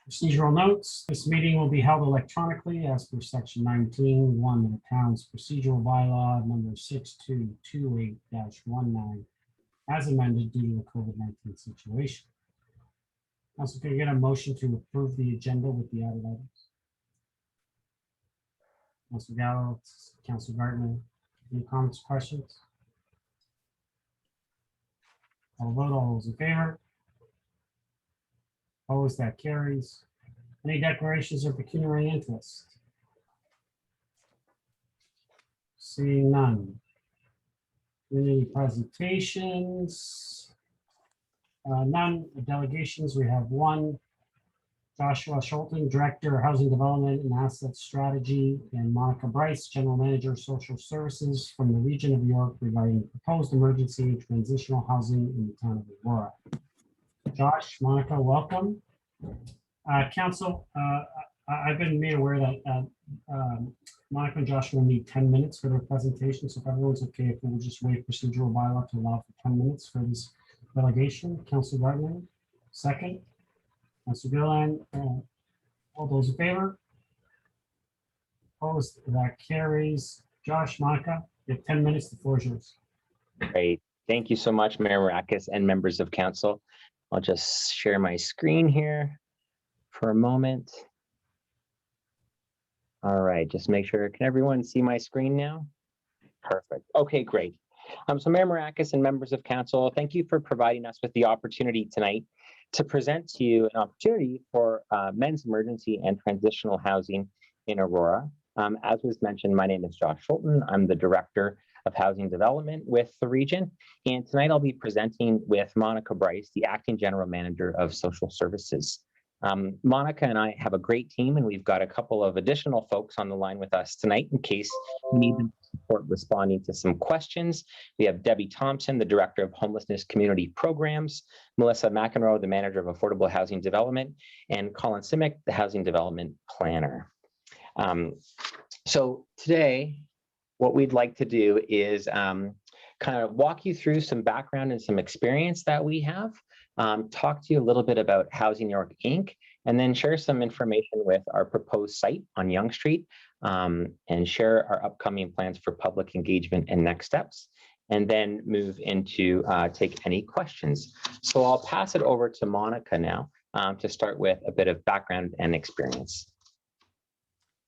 Procedural notes. This meeting will be held electronically as per section 19(1) of the town's procedural bylaw number 6228-19 as amended due to the COVID-19 situation. Also, can I get a motion to approve the agenda with the added items? Councilor Gallo, Councilor Gardner, any comments, questions? I'll vote. All those in favor? Opposed? That carries. Any declarations of pecuniary interest? Seeing none. Any presentations? None. Delegations, we have one. Joshua Scholten, Director of Housing Development and Asset Strategy, and Monica Bryce, General Manager of Social Services from the region of York regarding proposed emergency transitional housing in the town of Aurora. Josh, Monica, welcome. Council, I've been made aware that Monica and Josh will need 10 minutes for their presentation. So if everyone's okay, if we'll just waive procedural bylaw to allow for 10 minutes for this delegation. Councilor Gardner, second. Councilor Gillan, all those in favor? Opposed? That carries. Josh, Monica, you have 10 minutes. The floor is yours. Great. Thank you so much, Mayor Marakis and members of council. I'll just share my screen here for a moment. All right, just make sure, can everyone see my screen now? Perfect. Okay, great. So Mayor Marakis and members of council, thank you for providing us with the opportunity tonight to present to you an opportunity for men's emergency and transitional housing in Aurora. As was mentioned, my name is Josh Scholten. I'm the Director of Housing Development with the region. And tonight I'll be presenting with Monica Bryce, the Acting General Manager of Social Services. Monica and I have a great team, and we've got a couple of additional folks on the line with us tonight in case you need support responding to some questions. We have Debbie Thompson, the Director of Homelessness Community Programs, Melissa McEnroe, the Manager of Affordable Housing Development, and Colin Simic, the Housing Development Planner. So today, what we'd like to do is kind of walk you through some background and some experience that we have, talk to you a little bit about Housing York Inc., and then share some information with our proposed site on Yonge Street, and share our upcoming plans for public engagement and next steps, and then move into take any questions. So I'll pass it over to Monica now to start with a bit of background and experience.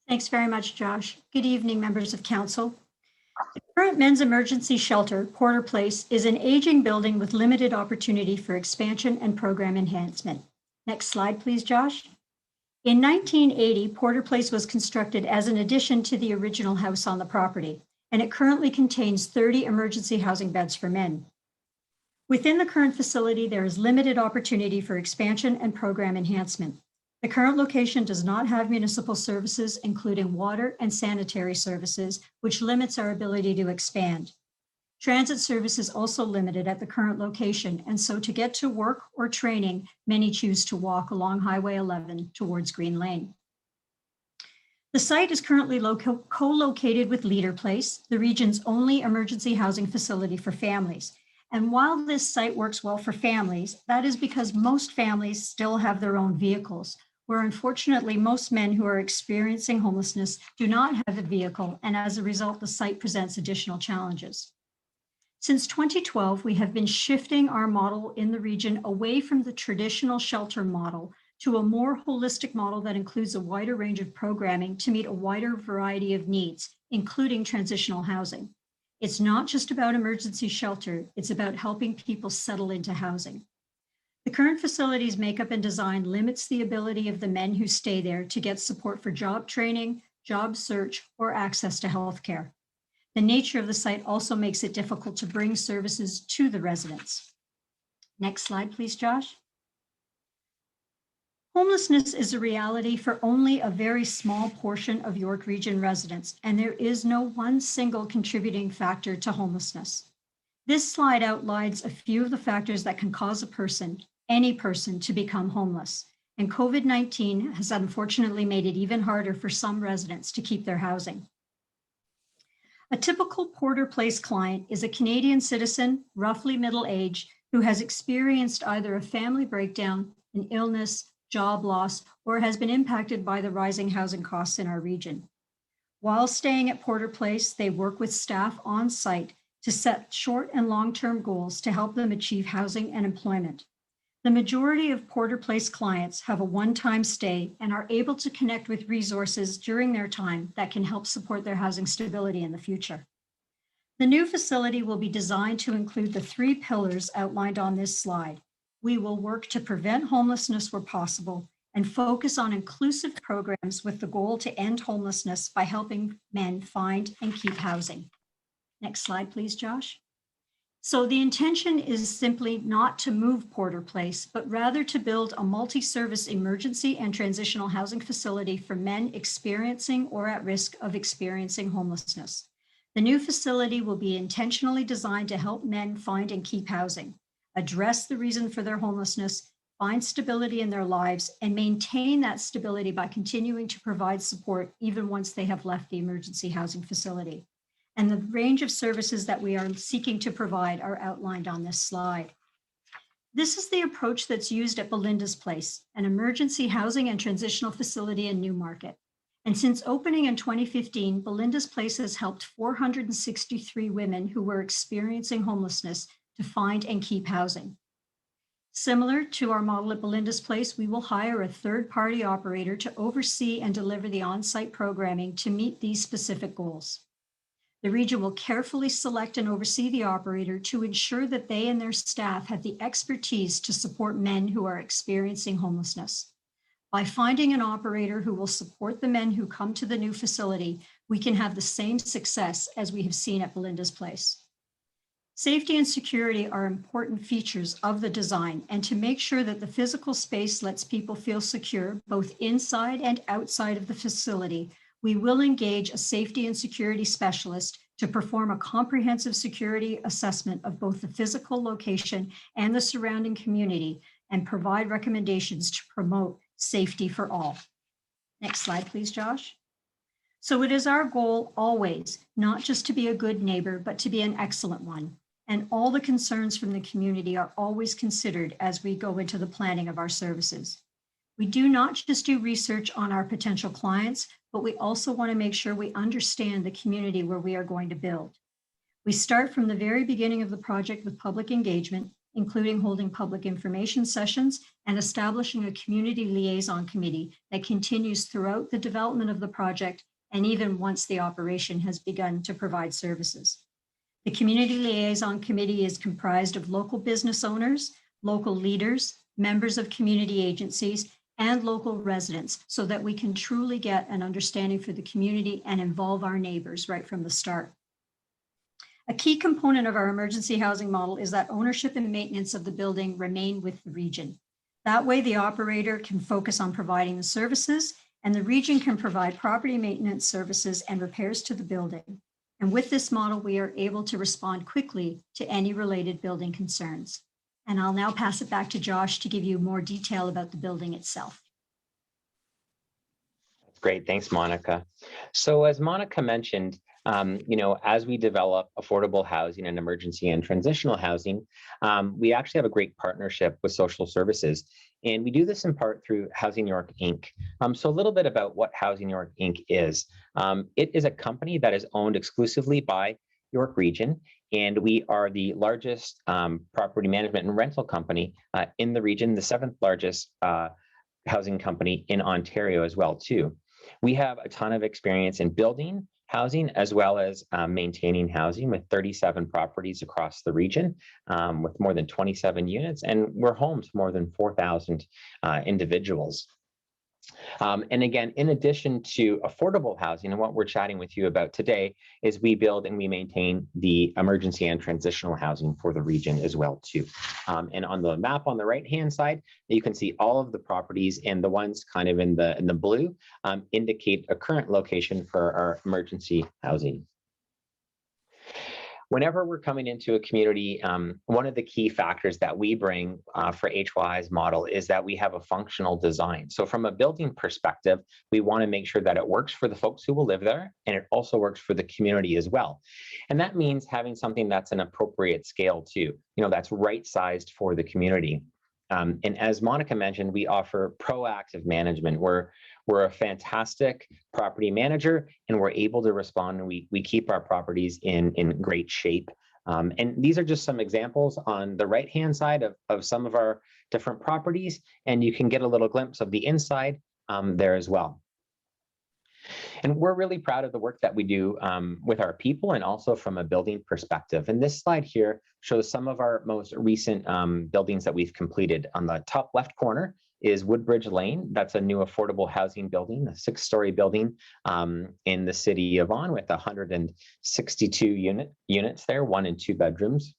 Thanks very much, Josh. Good evening, members of council. The current men's emergency shelter, Porter Place, is an aging building with limited opportunity for expansion and program enhancement. Next slide, please, Josh. In 1980, Porter Place was constructed as an addition to the original house on the property, and it currently contains 30 emergency housing beds for men. Within the current facility, there is limited opportunity for expansion and program enhancement. The current location does not have municipal services, including water and sanitary services, which limits our ability to expand. Transit service is also limited at the current location, and so to get to work or training, many choose to walk along Highway 11 towards Green Lane. The site is currently co-located with Leader Place, the region's only emergency housing facility for families. And while this site works well for families, that is because most families still have their own vehicles, where unfortunately most men who are experiencing homelessness do not have a vehicle, and as a result, the site presents additional challenges. Since 2012, we have been shifting our model in the region away from the traditional shelter model to a more holistic model that includes a wider range of programming to meet a wider variety of needs, including transitional housing. It's not just about emergency shelter, it's about helping people settle into housing. The current facility's makeup and design limits the ability of the men who stay there to get support for job training, job search, or access to healthcare. The nature of the site also makes it difficult to bring services to the residents. Next slide, please, Josh. Homelessness is a reality for only a very small portion of York Region residents, and there is no one single contributing factor to homelessness. This slide outlines a few of the factors that can cause a person, any person, to become homeless. And COVID-19 has unfortunately made it even harder for some residents to keep their housing. A typical Porter Place client is a Canadian citizen, roughly middle age, who has experienced either a family breakdown, an illness, job loss, or has been impacted by the rising housing costs in our region. While staying at Porter Place, they work with staff on site to set short and long-term goals to help them achieve housing and employment. The majority of Porter Place clients have a one-time stay and are able to connect with resources during their time that can help support their housing stability in the future. The new facility will be designed to include the 3 pillars outlined on this slide. We will work to prevent homelessness where possible and focus on inclusive programs with the goal to end homelessness by helping men find and keep housing. Next slide, please, Josh. So the intention is simply not to move Porter Place, but rather to build a multi-service emergency and transitional housing facility for men experiencing or at risk of experiencing homelessness. The new facility will be intentionally designed to help men find and keep housing, address the reason for their homelessness, find stability in their lives, and maintain that stability by continuing to provide support even once they have left the emergency housing facility. And the range of services that we are seeking to provide are outlined on this slide. This is the approach that's used at Belinda's Place, an emergency housing and transitional facility in Newmarket. And since opening in 2015, Belinda's Place has helped 463 women who were experiencing homelessness to find and keep housing. Similar to our model at Belinda's Place, we will hire a third-party operator to oversee and deliver the on-site programming to meet these specific goals. The region will carefully select and oversee the operator to ensure that they and their staff have the expertise to support men who are experiencing homelessness. By finding an operator who will support the men who come to the new facility, we can have the same success as we have seen at Belinda's Place. Safety and security are important features of the design, and to make sure that the physical space lets people feel secure, both inside and outside of the facility, we will engage a safety and security specialist to perform a comprehensive security assessment of both the physical location and the surrounding community and provide recommendations to promote safety for all. Next slide, please, Josh. So it is our goal always, not just to be a good neighbor, but to be an excellent one. And all the concerns from the community are always considered as we go into the planning of our services. We do not just do research on our potential clients, but we also want to make sure we understand the community where we are going to build. We start from the very beginning of the project with public engagement, including holding public information sessions and establishing a community liaison committee that continues throughout the development of the project and even once the operation has begun to provide services. The community liaison committee is comprised of local business owners, local leaders, members of community agencies, and local residents so that we can truly get an understanding for the community and involve our neighbors right from the start. A key component of our emergency housing model is that ownership and maintenance of the building remain with the region. That way, the operator can focus on providing the services, and the region can provide property maintenance services and repairs to the building. And with this model, we are able to respond quickly to any related building concerns. And I'll now pass it back to Josh to give you more detail about the building itself. That's great. Thanks, Monica. So as Monica mentioned, as we develop affordable housing and emergency and transitional housing, we actually have a great partnership with social services. And we do this in part through Housing York, Inc. So a little bit about what Housing York, Inc. is. It is a company that is owned exclusively by York Region, and we are the largest property management and rental company in the region, the 7th largest housing company in Ontario as well, too. We have a ton of experience in building housing as well as maintaining housing with 37 properties across the region with more than 27 units, and we're home to more than 4,000 individuals. And again, in addition to affordable housing, and what we're chatting with you about today is we build and we maintain the emergency and transitional housing for the region as well too. And on the map on the right-hand side, you can see all of the properties, and the ones kind of in the blue indicate a current location for our emergency housing. Whenever we're coming into a community, one of the key factors that we bring for HY's model is that we have a functional design. So from a building perspective, we want to make sure that it works for the folks who will live there, and it also works for the community as well. And that means having something that's an appropriate scale too, that's right-sized for the community. And as Monica mentioned, we offer proactive management. We're a fantastic property manager, and we're able to respond, and we keep our properties in great shape. And these are just some examples on the right-hand side of some of our different properties, and you can get a little glimpse of the inside there as well. And we're really proud of the work that we do with our people and also from a building perspective. And this slide here shows some of our most recent buildings that we've completed. On the top left corner is Woodbridge Lane. That's a new affordable housing building, a 6-story building in the city of Vaughan with 162 units there, 1 and 2 bedrooms.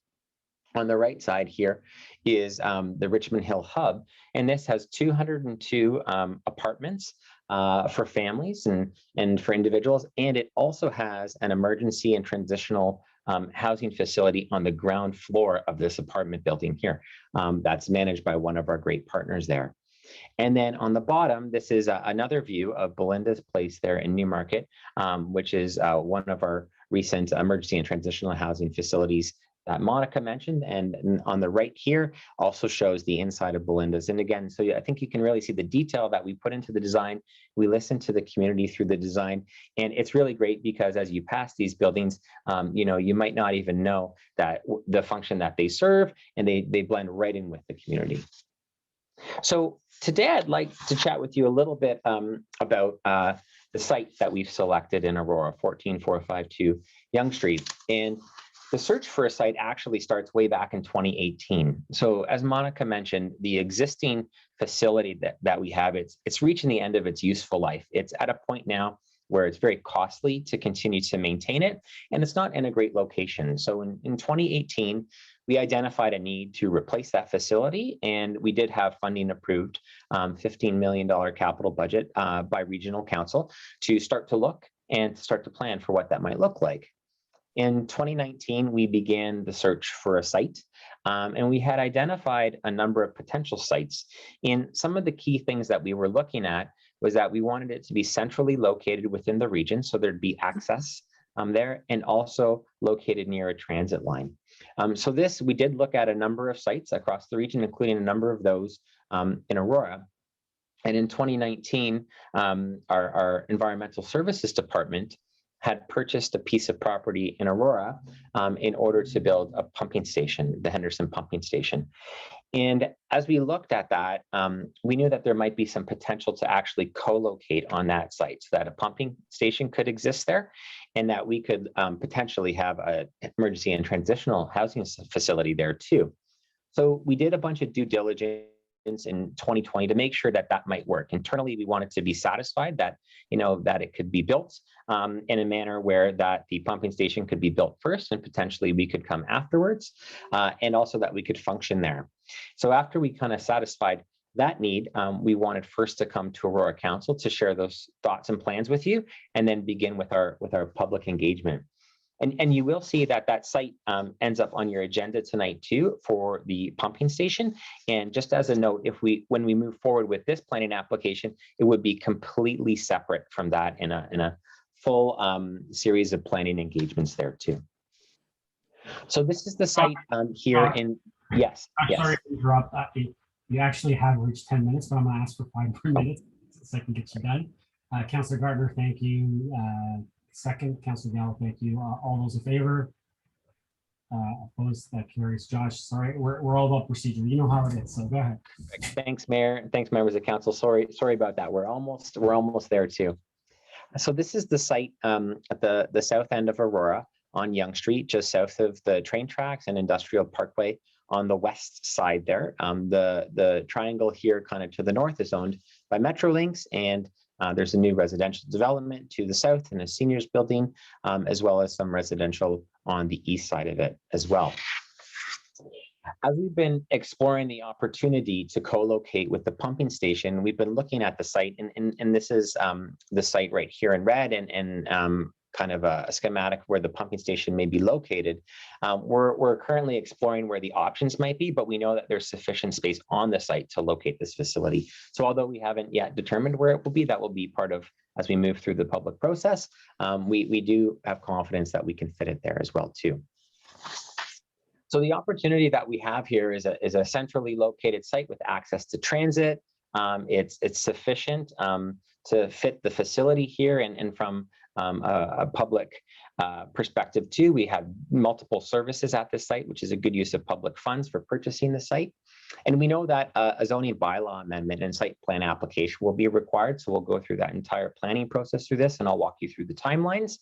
On the right side here is the Richmond Hill Hub, and this has 202 apartments for families and for individuals, and it also has an emergency and transitional housing facility on the ground floor of this apartment building here. That's managed by one of our great partners there. And then on the bottom, this is another view of Belinda's Place there in Newmarket, which is one of our recent emergency and transitional housing facilities that Monica mentioned. And on the right here also shows the inside of Belinda's. And again, so I think you can really see the detail that we put into the design. We listen to the community through the design. And it's really great because as you pass these buildings, you might not even know that the function that they serve, and they blend right in with the community. So today I'd like to chat with you a little bit about the site that we've selected in Aurora, 14452 Yonge Street. And the search for a site actually starts way back in 2018. So as Monica mentioned, the existing facility that we have, it's reaching the end of its useful life. It's at a point now where it's very costly to continue to maintain it, and it's not in a great location. So in 2018, we identified a need to replace that facility, and we did have funding approved, $15 million capital budget by Regional Council to start to look and start to plan for what that might look like. In 2019, we began the search for a site, and we had identified a number of potential sites. And some of the key things that we were looking at was that we wanted it to be centrally located within the region, so there'd be access there, and also located near a transit line. So we did look at a number of sites across the region, including a number of those in Aurora. And in 2019, our Environmental Services Department had purchased a piece of property in Aurora in order to build a pumping station, the Henderson Pumping Station. And as we looked at that, we knew that there might be some potential to actually co-locate on that site, so that a pumping station could exist there, and that we could potentially have an emergency and transitional housing facility there too. So we did a bunch of due diligence in 2020 to make sure that that might work. Internally, we wanted to be satisfied that, that it could be built in a manner where that the pumping station could be built first and potentially we could come afterwards, and also that we could function there. So after we kind of satisfied that need, we wanted first to come to Aurora Council to share those thoughts and plans with you, and then begin with our public engagement. And you will see that site ends up on your agenda tonight too for the pumping station. And just as a note, when we move forward with this planning application, it would be completely separate from that in a full series of planning engagements there too. So this is the site here in, yes. I'm sorry to interrupt. You actually have reached 10 minutes, but I'm going to ask for 5 more minutes so I can get you done. Councillor Gardner, thank you. Second, Councillor Gallo, thank you. All those in favor? Opposed? That carries. Josh, sorry, we're all about procedure. You know how it is, so go ahead. Thanks, Mayor, and thanks, members of council. Sorry about that. We're almost there too. So this is the site at the south end of Aurora on Yonge Street, just south of the train tracks and Industrial Parkway on the west side there. The triangle here kind of to the north is owned by Metrolinx, and there's a new residential development to the south and a seniors building, as well as some residential on the east side of it as well. As we've been exploring the opportunity to co-locate with the pumping station, we've been looking at the site, and this is the site right here in red, and kind of a schematic where the pumping station may be located. We're currently exploring where the options might be, but we know that there's sufficient space on the site to locate this facility. So although we haven't yet determined where it will be, that will be part of, as we move through the public process, we do have confidence that we can fit it there as well too. So the opportunity that we have here is a centrally located site with access to transit. It's sufficient to fit the facility here, and from a public perspective too, we have multiple services at this site, which is a good use of public funds for purchasing the site. And we know that a zoning bylaw amendment and site plan application will be required. So we'll go through that entire planning process through this, and I'll walk you through the timelines.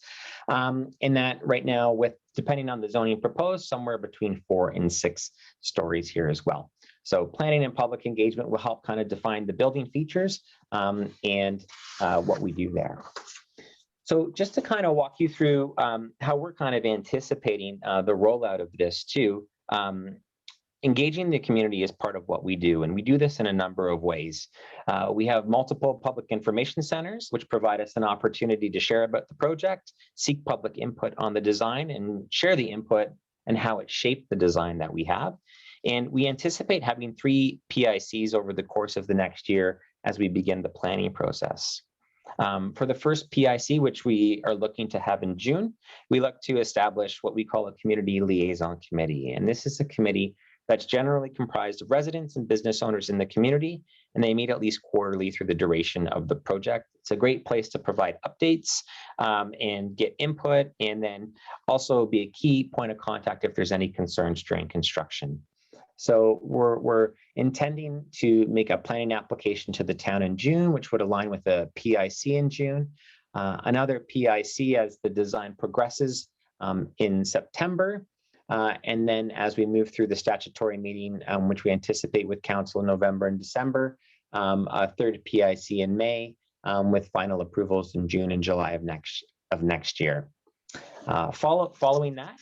In that right now, with depending on the zoning proposed, somewhere between 4 and 6 stories here as well. So planning and public engagement will help kind of define the building features and what we do there. So just to kind of walk you through how we're kind of anticipating the rollout of this too. Engaging the community is part of what we do, and we do this in a number of ways. We have multiple public information centers, which provide us an opportunity to share about the project, seek public input on the design, and share the input and how it shaped the design that we have. And we anticipate having 3 PICs over the course of the next year as we begin the planning process. For the first PIC, which we are looking to have in June, we look to establish what we call a community liaison committee. And this is a committee that's generally comprised of residents and business owners in the community, and they meet at least quarterly through the duration of the project. It's a great place to provide updates and get input, and then also be a key point of contact if there's any concerns during construction. So we're intending to make a planning application to the town in June, which would align with a PIC in June. Another PIC as the design progresses in September. And then as we move through the statutory meeting, which we anticipate with council in November and December, a third PIC in May, with final approvals in June and July of next year. Following that,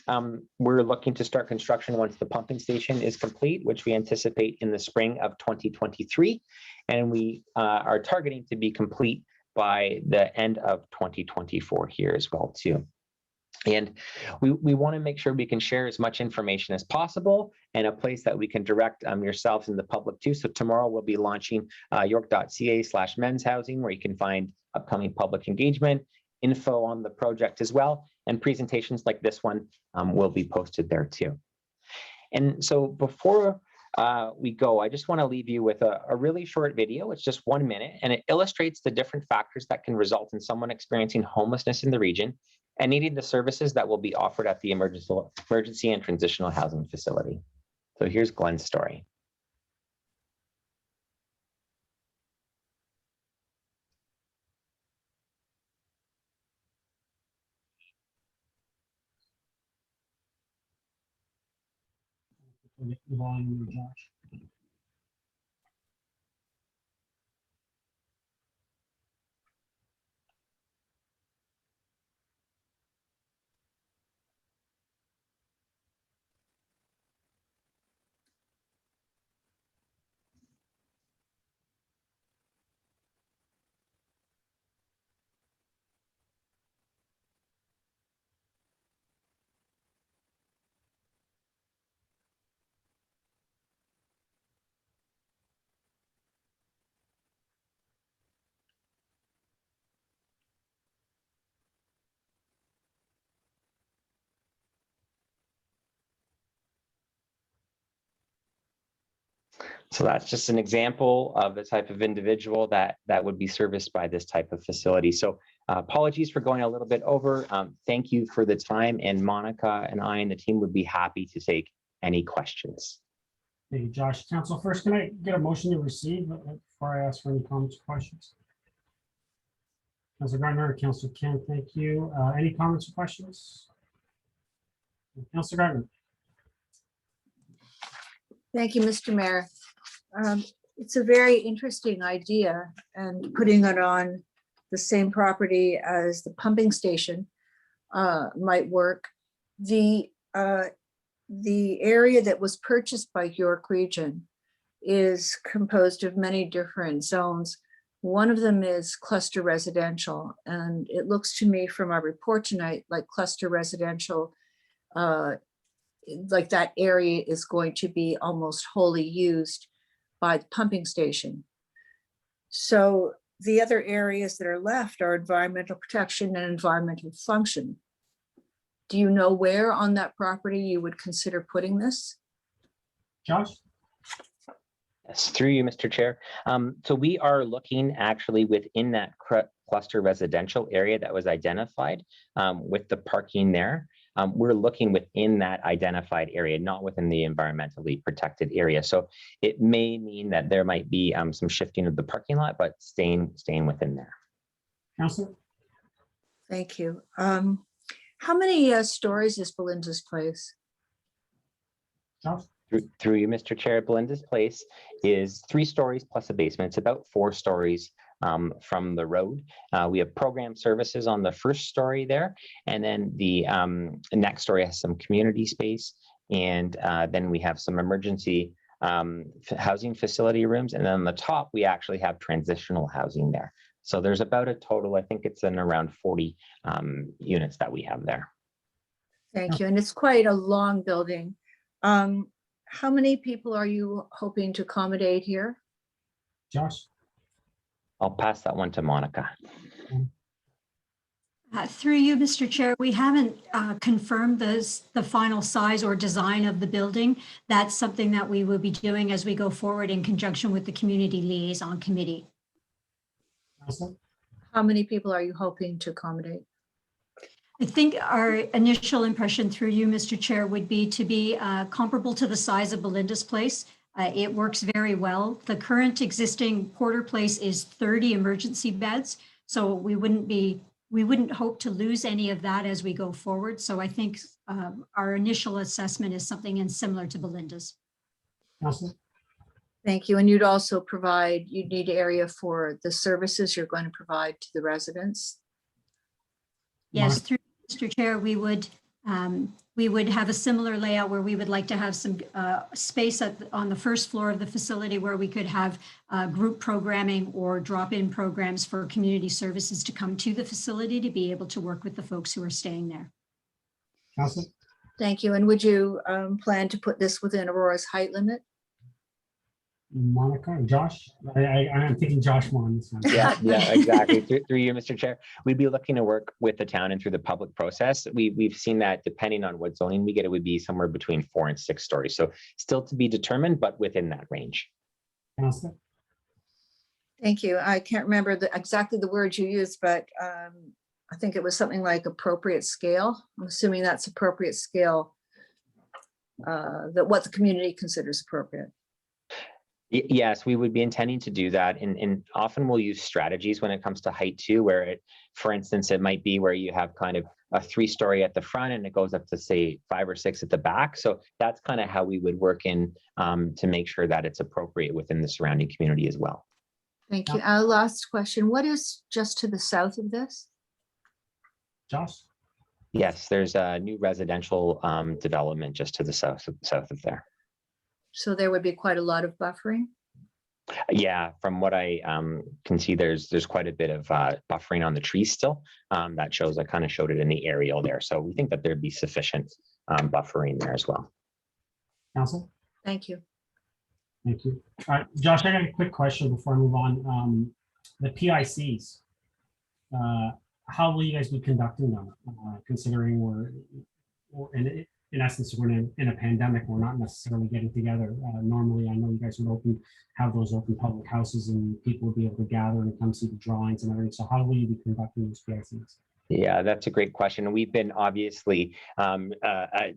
we're looking to start construction once the pumping station is complete, which we anticipate in the spring of 2023. And we are targeting to be complete by the end of 2024 here as well too. And we want to make sure we can share as much information as possible, and a place that we can direct yourselves and the public to. So tomorrow we'll be launching york.ca/men's housing, where you can find upcoming public engagement, info on the project as well, and presentations like this one will be posted there too. And so before we go, I just want to leave you with a really short video. It's just 1 minute, and it illustrates the different factors that can result in someone experiencing homelessness in the region and needing the services that will be offered at the emergency and transitional housing facility. So here's Glenn's story. Josh. So that's just an example of the type of individual that would be serviced by this type of facility. So apologies for going a little bit over. Thank you for the time, and Monica and I and the team would be happy to take any questions. Thank you, Josh. Council, first, can I get a motion to receive before I ask for any comments or questions? Councilor Gardner, Councilor Kent, thank you. Any comments or questions? Councilor Gardner. Thank you, Mr. Mayor. It's a very interesting idea, and putting it on the same property as the pumping station might work. The area that was purchased by York Region is composed of many different zones. One of them is cluster residential, and it looks to me from our report tonight like cluster residential, like that area is going to be almost wholly used by the pumping station. So the other areas that are left are environmental protection and environmental function. Do you know where on that property you would consider putting this? Josh? Yes, through you, Mr. Chair. So we are looking actually within that cluster residential area that was identified with the parking there. We're looking within that identified area, not within the environmentally protected area. So it may mean that there might be some shifting of the parking lot, but staying within there. Counselor? Thank you. How many stories is Belinda's place? Josh? Through you, Mr. Chair, Belinda's Place is 3 stories plus a basement. It's about 4 stories from the road. We have program services on the first story there, and then the next story has some community space, and then we have some emergency housing facility rooms, and then on the top we actually have transitional housing there. So there's about a total, I think it's in around 40 units that we have there. Thank you. And it's quite a long building. How many people are you hoping to accommodate here? Josh? I'll pass that one to Monica. Through you, Mr. Chair, we haven't confirmed the final size or design of the building. That's something that we will be doing as we go forward in conjunction with the Community Liaison Committee. Counselor? How many people are you hoping to accommodate? I think our initial impression through you, Mr. Chair, would be to be comparable to the size of Belinda's Place. It works very well. The current existing Porter Place is 30 emergency beds, so we wouldn't hope to lose any of that as we go forward. So I think our initial assessment is something similar to Belinda's. Counselor? Thank you. And you'd also you'd need area for the services you're going to provide to the residents. Yes, through Mr. Chair, we would have a similar layout where we would like to have some space on the first floor of the facility where we could have group programming or drop-in programs for community services to come to the facility to be able to work with the folks who are staying there. Counselor? Thank you. And would you plan to put this within Aurora's height limit? Monica? Josh? I'm thinking Josh more on this one. Yeah, exactly. Through you, Mr. Chair, we'd be looking to work with the town and through the public process. We've seen that depending on what zoning we get, it would be somewhere between 4 and 6 stories. So still to be determined, but within that range. Counselor? Thank you. I can't remember exactly the words you used, but I think it was something like appropriate scale. I'm assuming that's appropriate scale, that what the community considers appropriate. Yes, we would be intending to do that. And often we'll use strategies when it comes to height too, where for instance, it might be where you have kind of a 3-story at the front and it goes up to say 5 or 6 at the back. So that's kind of how we would work in to make sure that it's appropriate within the surrounding community as well. Thank you. Last question. What is just to the south of this? Josh? Yes, there's a new residential development just to the south of there. So there would be quite a lot of buffering? Yeah, from what I can see, there's quite a bit of buffering on the trees still. That shows, I kind of showed it in the aerial there. So we think that there'd be sufficient buffering there as well. Council? Thank you. Thank you. All right, Josh, I got a quick question before I move on. The PICs, how will you guys be conducting them? Considering we're in essence, we're in a pandemic, we're not necessarily getting together. Normally, I know you guys would have those open public houses and people would be able to gather and come see the drawings and everything. So how will you be conducting those PICs? Yeah, that's a great question. We've been obviously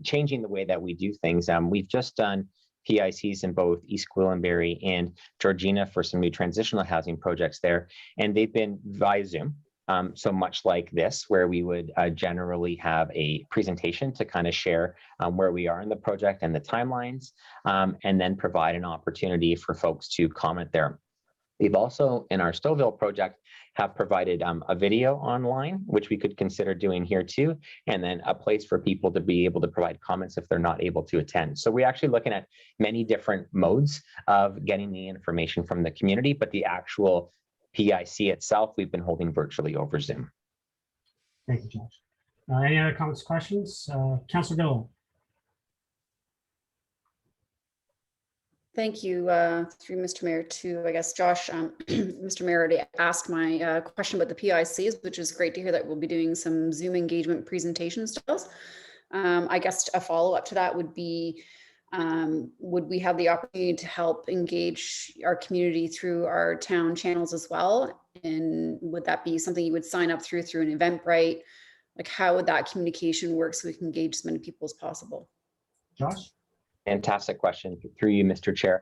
changing the way that we do things. We've just done PICs in both East Gwillimbury and Georgina for some new transitional housing projects there, and they've been via Zoom. So much like this, where we would generally have a presentation to kind of share where we are in the project and the timelines, and then provide an opportunity for folks to comment there. We've also, in our Stouffville project, have provided a video online, which we could consider doing here too, and then a place for people to be able to provide comments if they're not able to attend. So we're actually looking at many different modes of getting the information from the community, but the actual PIC itself, we've been holding virtually over Zoom. Thank you, Josh. Any other comments, questions? Councilor Gilliland. Thank you, through Mr. Mayor, to, I guess, Josh. Mr. Mayor already asked my question about the PICs, which is great to hear that we'll be doing some Zoom engagement presentation styles. I guess a follow-up to that would be, would we have the opportunity to help engage our community through our town channels as well? And would that be something you would sign up through an Eventbrite? Like, how would that communication work so we can engage as many people as possible? Josh? Fantastic question through you, Mr. Chair.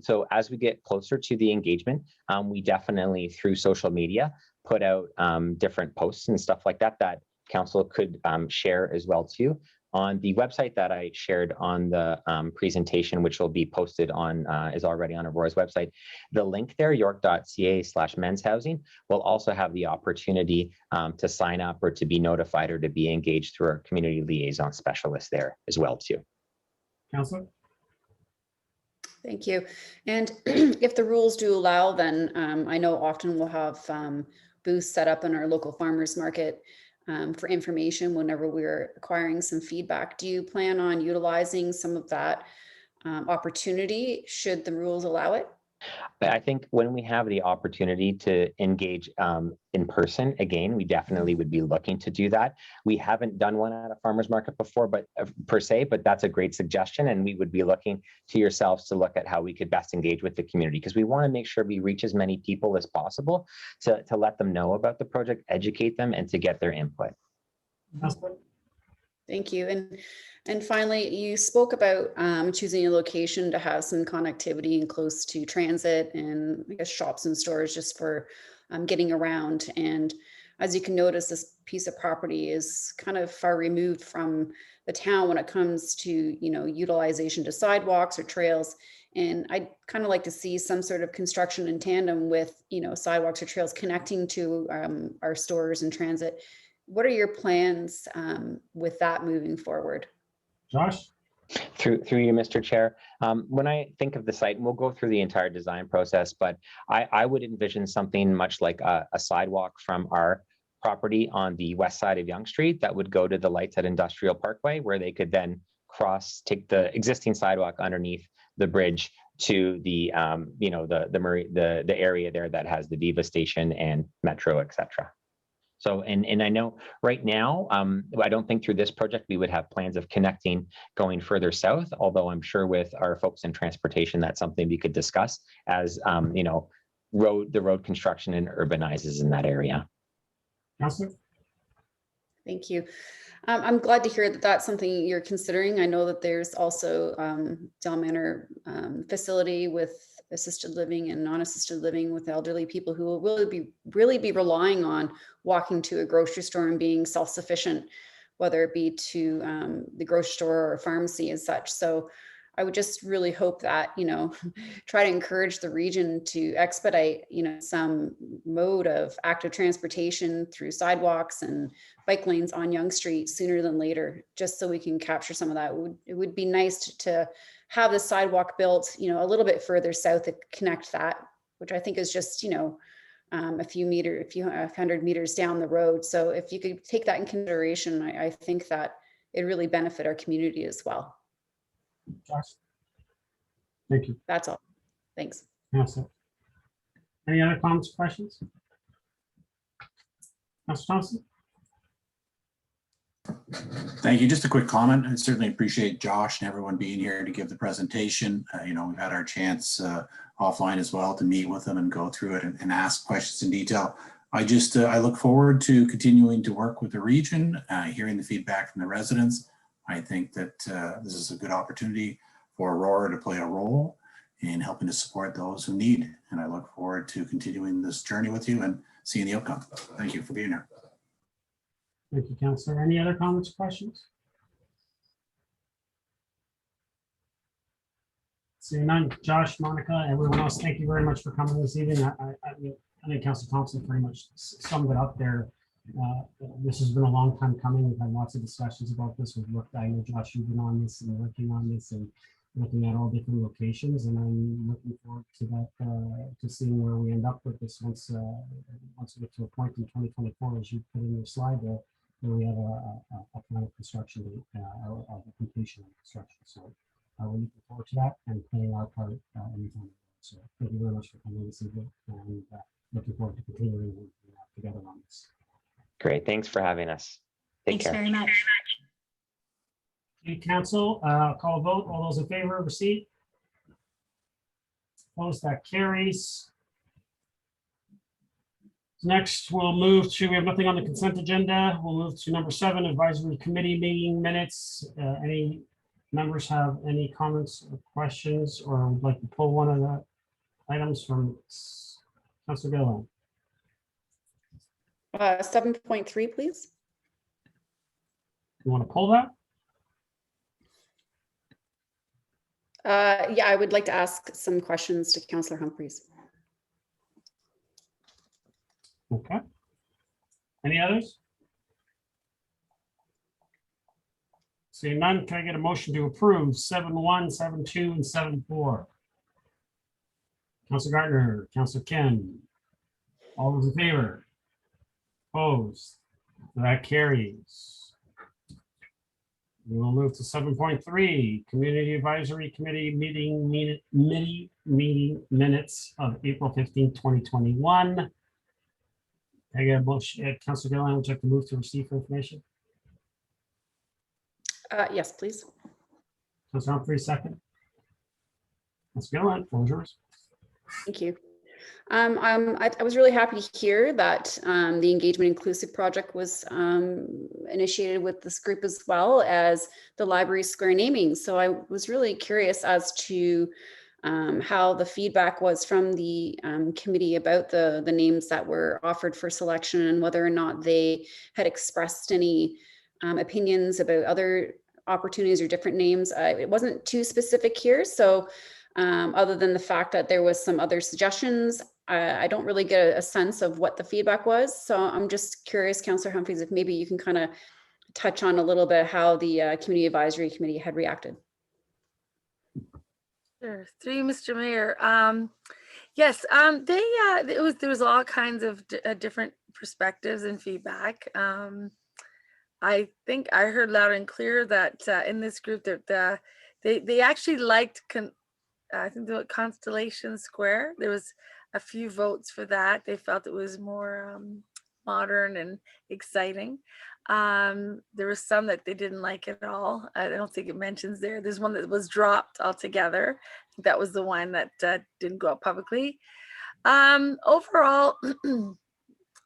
So as we get closer to the engagement, we definitely through social media put out different posts and stuff like that that council could share as well too. On the website that I shared on the presentation, which will be posted on, is already on Aurora's website, the link there, york.ca/men's housing, will also have the opportunity to sign up or to be notified or to be engaged through our community liaison specialist there as well too. Councillor? Thank you. And if the rules do allow, then I know often we'll have booths set up in our local farmers market for information whenever we're acquiring some feedback. Do you plan on utilizing some of that opportunity should the rules allow it? I think when we have the opportunity to engage in person, again, we definitely would be looking to do that. We haven't done one at a farmer's market before, but per se, but that's a great suggestion. And we would be looking to yourselves to look at how we could best engage with the community, because we want to make sure we reach as many people as possible to let them know about the project, educate them, and to get their input. Thank you. And finally, you spoke about choosing a location to have some connectivity and close to transit and I guess shops and stores just for getting around. And as you can notice, this piece of property is kind of far removed from the town when it comes to, you know, utilization to sidewalks or trails. And I'd kind of like to see some sort of construction in tandem with, you know, sidewalks or trails connecting to our stores and transit. What are your plans with that moving forward? Josh? Through you, Mr. Chair. When I think of the site, and we'll go through the entire design process, but I would envision something much like a sidewalk from our property on the west side of Yonge Street that would go to the lights at Industrial Parkway, where they could then take the existing sidewalk underneath the bridge to the you know, the area there that has the Viva station and Metro, etc. So, and I know right now, I don't think through this project we would have plans of connecting going further south, although I'm sure with our folks in transportation, that's something we could discuss as, you know, the road construction and urbanizes in that area. Councillor? Thank you. I'm glad to hear that that's something you're considering. I know that there's also Del Manor facility with assisted living and non-assisted living with elderly people who will really be relying on walking to a grocery store and being self-sufficient, whether it be to the grocery store or pharmacy as such. So I would just really hope that, you know, try to encourage the region to expedite, you know, some mode of active transportation through sidewalks and bike lanes on Yonge Street sooner than later, just so we can capture some of that. It would be nice to have the sidewalk built, you know, a little bit further south to connect that, which I think is just, you know, a few hundred meters down the road. So if you could take that in consideration, I think that it really benefit our community as well. Josh? Thank you. That's all. Thanks. Councillor? Any other comments, questions? Councillor Thompson? Thank you. Just a quick comment. I certainly appreciate Josh and everyone being here to give the presentation. You know, we've had our chance offline as well to meet with them and go through it and ask questions in detail. I look forward to continuing to work with the region, hearing the feedback from the residents. I think that this is a good opportunity for Aurora to play a role in helping to support those who need. And I look forward to continuing this journey with you and seeing the outcome. Thank you for being here. Thank you, Councillor. Any other comments, questions? Seeing none. Josh, Monica, everyone else, thank you very much for coming this evening. I think Councillor Thompson pretty much summed it up there. This has been a long time coming. We've had lots of discussions about this. We've looked, I know Josh, you've been on this and working on this and looking at all different locations, and I'm looking forward to that, to seeing where we end up with this once we get to a point in 2024, as you put in your slide there, where we have a final construction, a completion of construction. So We're looking forward to that and playing our part anytime. So thank you very much for coming this evening, and looking forward to continuing together on this. Great. Thanks for having us. Take Thanks care. very much. Okay, council, call a vote. All those in favor of receipt? Opposed, that carries. Next, we'll move to, we have nothing on the consent agenda. We'll move to number 7, advisory committee meeting minutes. Any members have any comments or questions, or would like to pull one of the items from Councilor Gillen? 7.3, please. You want to pull that? Yeah, I would like to ask some questions to Councillor Humphreys. Okay. Any others? Seeing none, can I get a motion to approve 7.1, 7.2, and 7.4? Councilor Gardner, Councilor Ken, all those in favor? Opposed? That carries. We will move to 7.3, Community Advisory Committee meeting minutes of April 15, 2021. I get a motion, Councilor Gillen, would you like to move to receive for information? Yes, please. Councilor Humphreys, second. Councilor Gillen, floor is yours. Thank you. I was really happy to hear that the Engagement Inclusive Project was initiated with this group as well as the Library Square naming. So I was really curious as to how the feedback was from the committee about the names that were offered for selection, and whether or not they had expressed any opinions about other opportunities or different names. It wasn't too specific here. So other than the fact that there was some other suggestions, I don't really get a sense of what the feedback was. So I'm just curious, Councillor Humphreys, if maybe you can kind of touch on a little bit how the Community Advisory Committee had reacted. Sure. Through you, Mr. Mayor. Yes, there was all kinds of different perspectives and feedback. I think I heard loud and clear that in this group that they actually liked I think the Constellation Square. There was a few votes for that. They felt it was more modern and exciting. There was some that they didn't like at all. I don't think it mentions there. There's one that was dropped altogether. I think that was the one that didn't go up publicly. Overall,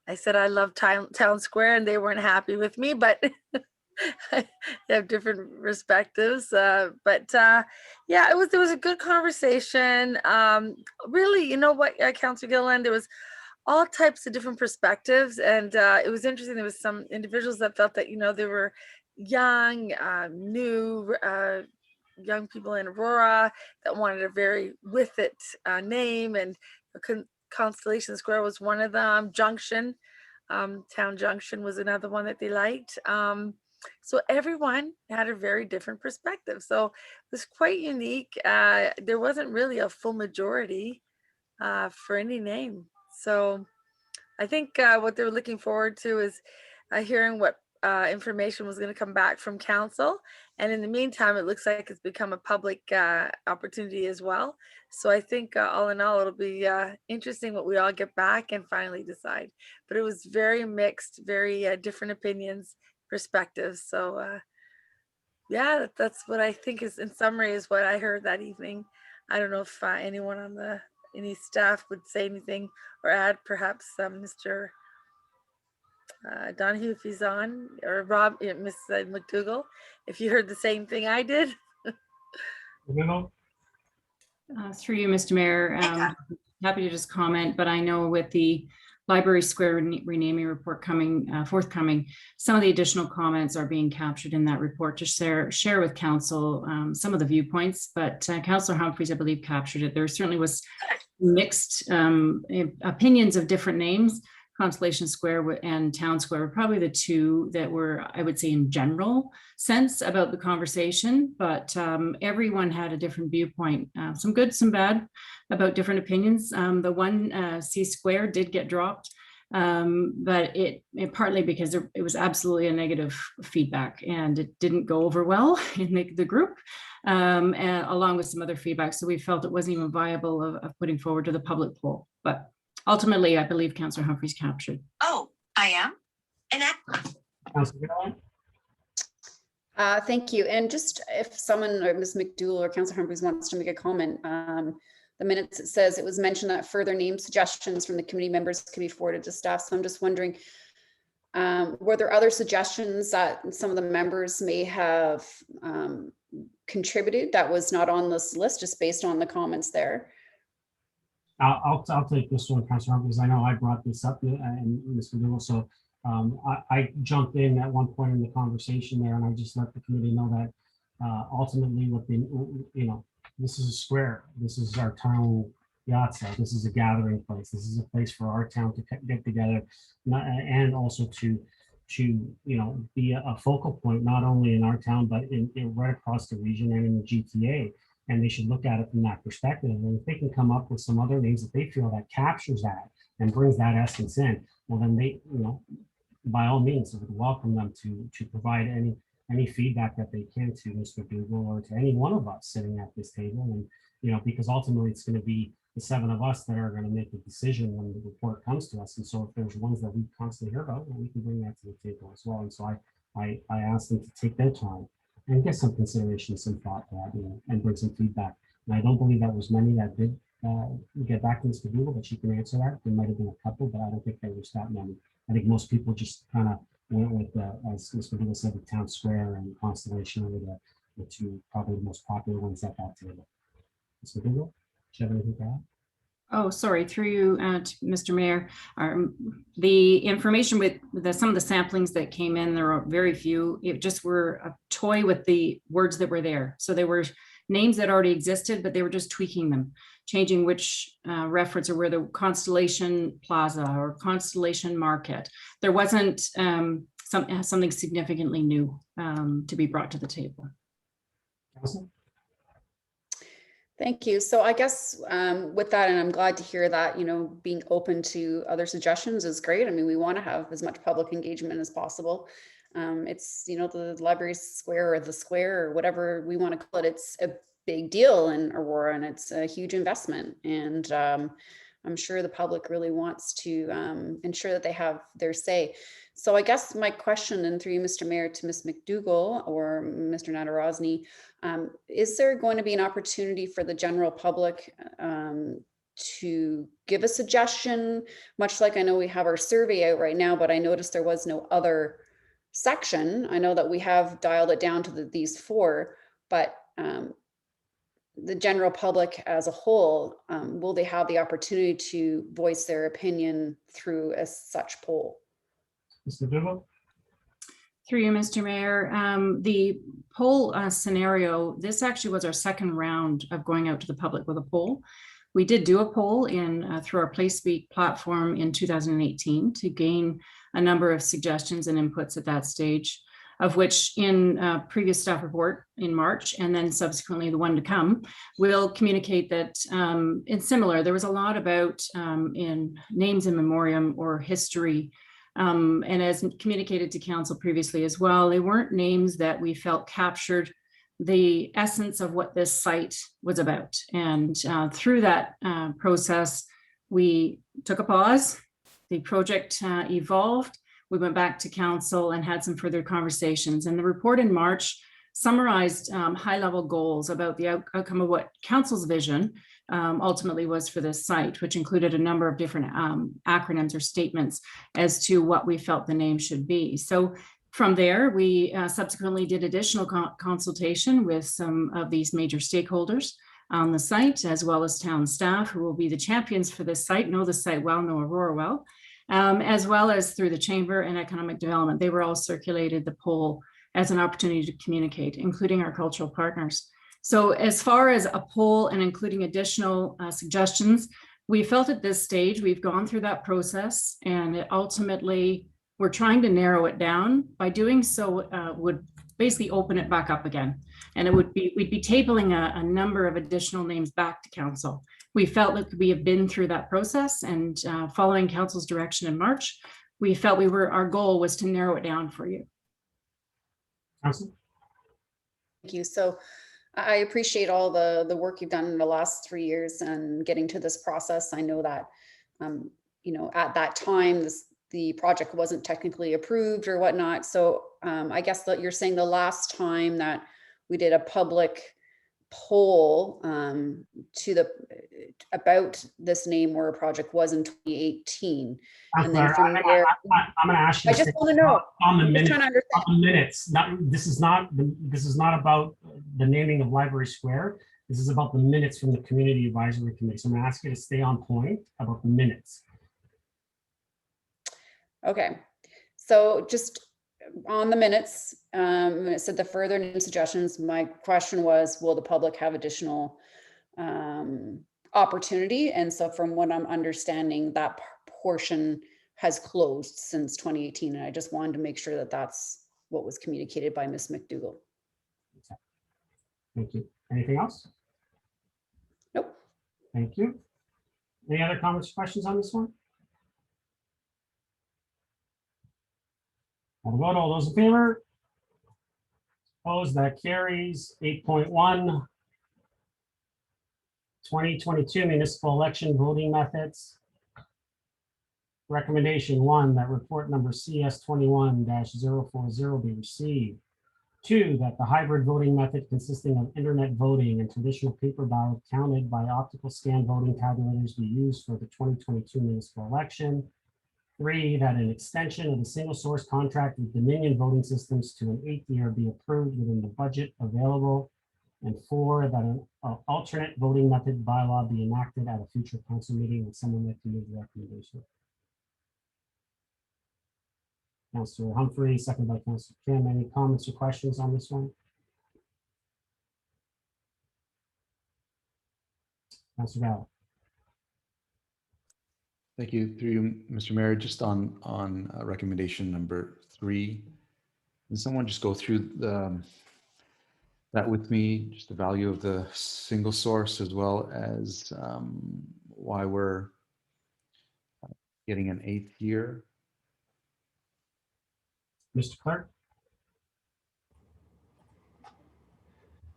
I said I love Town Square, and they weren't happy with me, but they have different perspectives. Yeah, there was a good conversation. Really, you know what, Councillor Gillen, there was all types of different perspectives, and it was interesting. There was some individuals that felt that, they were young, new, young people in Aurora that wanted a very with it name, and Constellation Square was one of them. Junction, Town Junction was another one that they liked. So everyone had a very different perspective. So it was quite unique. There wasn't really a full majority for any name. So I think what they were looking forward to is hearing what information was going to come back from council. And in the meantime, it looks like it's become a public opportunity as well. So I think all in all, it'll be interesting what we all get back and finally decide. But it was very mixed, very different opinions, perspectives. So yeah, that's what I think is, in summary, is what I heard that evening. I don't know if anyone on any staff would say anything or add, perhaps Mr. Donahue, if he's on, or Rob, Ms. McDougall, if you heard the same thing I did. Through you, Mr. Mayor, happy to just comment, but I know with the Library Square renaming report forthcoming, some of the additional comments are being captured in that report to share with council some of the viewpoints, but Councillor Humphreys, I believe, captured it. There certainly was mixed opinions of different names. Constellation Square and Town Square were probably the two that were, I would say, in general sense about the conversation, but everyone had a different viewpoint, some good, some bad, about different opinions. The one C Square did get dropped. But it partly because it was absolutely a negative feedback and it didn't go over well in the group, and along with some other feedback. So we felt it wasn't even viable of putting forward to the public poll. But ultimately, I believe Councillor Humphreys captured. Oh, I am? And that Councilor Goodwin? Thank you. And just if someone or Ms. McDougall or Councillor Humphreys wants to make a comment, the minutes, it says it was mentioned that further name suggestions from the committee members can be forwarded to staff. So I'm just wondering, were there other suggestions that some of the members may have contributed that was not on this list, just based on the comments there? I'll take this one, Councilor Humphreys. I know I brought this up and Mr. Doolittle, so I jumped in at one point in the conversation there, and I just let the committee know that ultimately, what the this is a square. This is our town piazza. This is a gathering place. This is a place for our town to get together, and also to be a focal point not only in our town but in right across the region and in the GTA. And they should look at it from that perspective. And if they can come up with some other names that they feel that captures that and brings that essence in, well, then they, by all means, I would welcome them to provide any feedback that they can to Mr. Dougal or to any one of us sitting at this table. And, because ultimately it's going to be the 7 of us that are going to make the decision when the report comes to us. And so if there's ones that we constantly hear about, well, we can bring that to the table as well. And so I asked them to take their time and get some consideration, some thought to that, and bring some feedback. And I don't believe that was many that did get back to Mr. Dougal, but she can answer that. There might have been a couple, but I don't think there was that many. I think most people just kind of went with, as Mr. Dougal said, the town square and Constellation were the 2 probably the most popular ones at that table. Mr. Dougal, do you have anything to add? Oh, sorry, through you, Mr. Mayor. The information with some of the samplings that came in, there are very few. It just were a toy with the words that were there. So there were names that already existed, but they were just tweaking them, changing which reference or where the Constellation Plaza or Constellation Market. There wasn't something significantly new to be brought to the table. Councilor? Thank you. So I guess with that, and I'm glad to hear that, being open to other suggestions is great. I mean, we want to have as much public engagement as possible. It's, the library square or the square or whatever we want to call it. It's a big deal in Aurora and it's a huge investment. And I'm sure the public really wants to ensure that they have their say. So I guess my question, and through you, Mr. Mayor, to Ms. McDougall or Mr. Nadarozny, is there going to be an opportunity for the general public to give a suggestion, much like I know we have our survey out right now, but I noticed there was no other section. I know that we have dialed it down to these 4, but the general public as a whole, will they have the opportunity to voice their opinion through a such poll? Mr. Dougal? Through you, Mr. Mayor, the poll scenario, this actually was our 2nd round of going out to the public with a poll. We did do a poll through our PlaySpeak platform in 2018 to gain a number of suggestions and inputs at that stage, of which in previous staff report in March, and then subsequently the one to come, we'll communicate that it's similar. There was a lot about in names in memoriam or history, and as communicated to council previously as well, they weren't names that we felt captured the essence of what this site was about. And through that process, we took a pause, the project evolved, we went back to council and had some further conversations. And the report in March summarized high-level goals about the outcome of what council's vision ultimately was for this site, which included a number of different acronyms or statements as to what we felt the name should be. So from there, we subsequently did additional consultation with some of these major stakeholders on the site, as well as town staff who will be the champions for this site, know the site well, know Aurora well, as well as through the Chamber and Economic Development. They were all circulated the poll as an opportunity to communicate, including our cultural partners. So as far as a poll and including additional suggestions, we felt at this stage, we've gone through that process, and ultimately we're trying to narrow it down. By doing so would basically open it back up again. And we'd be tabling a number of additional names back to council. We felt that we have been through that process, and following council's direction in March, we felt our goal was to narrow it down for you. Council? Thank you. So I appreciate all the work you've done in the last 3 years and getting to this process. I know that, you know, at that time, the project wasn't technically approved or whatnot. So I guess that you're saying the last time that we did a public poll about this name or a project was in 2018. And then from there, I'm going to ask you. I just want to know on the I'm minutes. just trying to understand. On the minutes. This is not about the naming of Library Square. This is about the minutes from the Community Advisory Committee. So I'm going to ask you to stay on point about the minutes. Okay, so just on the minutes, it said the further name suggestions. My question was, will the public have additional opportunity? And so from what I'm understanding, that portion has closed since 2018. And I just wanted to make sure that that's what was communicated by Ms. McDougall. Thank you. Anything else? Nope. Thank you. Any other comments or questions on this one? I'll vote. All those in favor? Opposed? That carries. 8.1. 2022 municipal election voting methods. Recommendation 1, that report number CS 21-040 be received. 2, that the hybrid voting method consisting of internet voting and traditional paper ballot counted by optical scan voting tabulators be used for the 2022 municipal election. 3, that an extension of the single source contract with Dominion voting systems to an 8th year be approved within the budget available. And 4, that an alternate voting method bylaw be enacted at a future council meeting. Would someone like to move the recommendation? Councillor Humphrey, second by Councillor Kim. Any comments or questions on this one? Councillor Gallo. Thank you. Through you, Mr. Mayor, just on recommendation number 3. Can someone just go through that with me, just the value of the single source as well as why we're getting an 8th year? Mr. Clerk.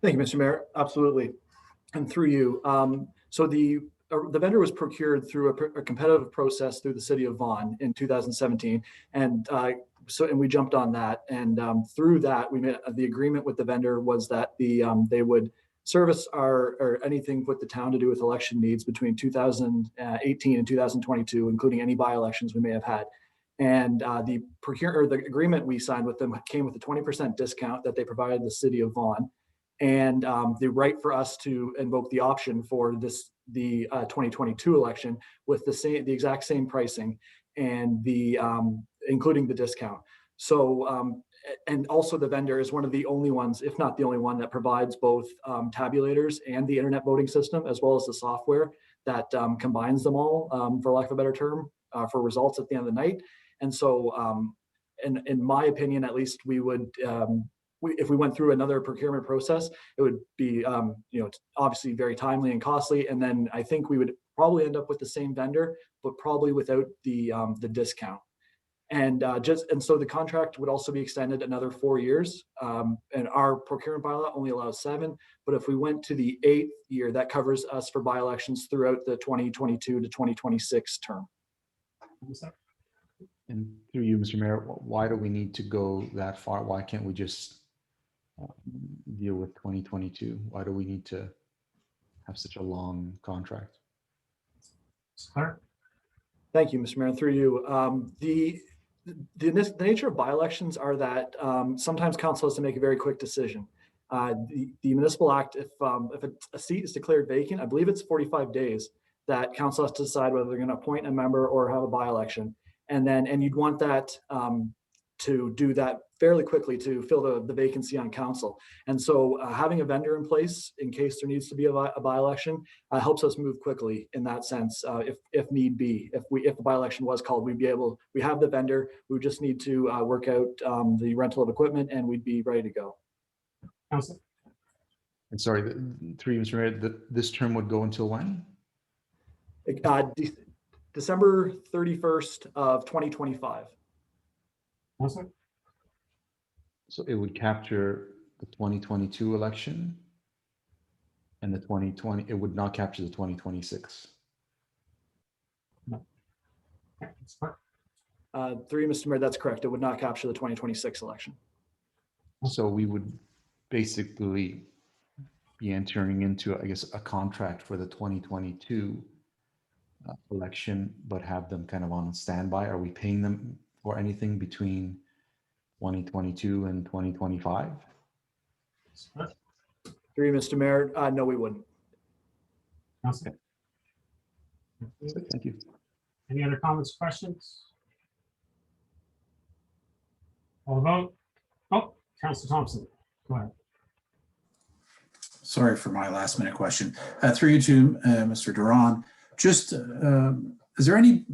Thank you, Mr. Mayor. Absolutely. And through you. So the vendor was procured through a competitive process through the city of Vaughan in 2017. And we jumped on that. And through that, we made the agreement with the vendor was that they would service or anything with the town to do with election needs between 2018 and 2022, including any by-elections we may have had. And the agreement we signed with them came with a 20% discount that they provided the city of Vaughan, and the right for us to invoke the option for the 2022 election with the exact same pricing and including the discount. So and also the vendor is one of the only ones, if not the only one, that provides both tabulators and the internet voting system, as well as the software that combines them all, for lack of a better term, for results at the end of the night. And so, in my opinion, at least, we would, if we went through another procurement process, it would be, obviously very timely and costly. And then I think we would probably end up with the same vendor, but probably without the discount. And so the contract would also be extended another 4 years. And our procurement bylaw only allows 7. But if we went to the 8th year, that covers us for by-elections throughout the 2022 to 2026 term. And through you, Mr. Mayor, why do we need to go that far? Why can't we just deal with 2022? Why do we need to have such a long contract? Clerk. Thank you, Mr. Mayor. Through you, the nature of by-elections are that sometimes council has to make a very quick decision. The Municipal Act, if a seat is declared vacant, I believe it's 45 days that council has to decide whether they're going to appoint a member or have a by-election. And you'd want that to do that fairly quickly to fill the vacancy on council. And so having a vendor in place in case there needs to be a by-election helps us move quickly in that sense. If need be, if the by-election was called, we have the vendor. We would just need to work out the rental of equipment, and we'd be ready to go. Council. And sorry, through you, Mr. Mayor, this term would go until when? December 31st of 2025. Council. So it would capture the 2022 election and the 2020, it would not capture the 2026. No. Okay, that's correct. Through you, Mr. Mayor, that's correct. It would not capture the 2026 election. So we would basically be entering into, I guess, a contract for the 2022 election, but have them kind of on standby. Are we paying them for anything between 2022 and 2025? Through you, Mr. Mayor, no, we wouldn't. Council. Thank you. Any other comments, questions? All vote. Oh, Councilor Thompson, go ahead. Sorry for my last minute question. Through you to Mr. Duran, just is there any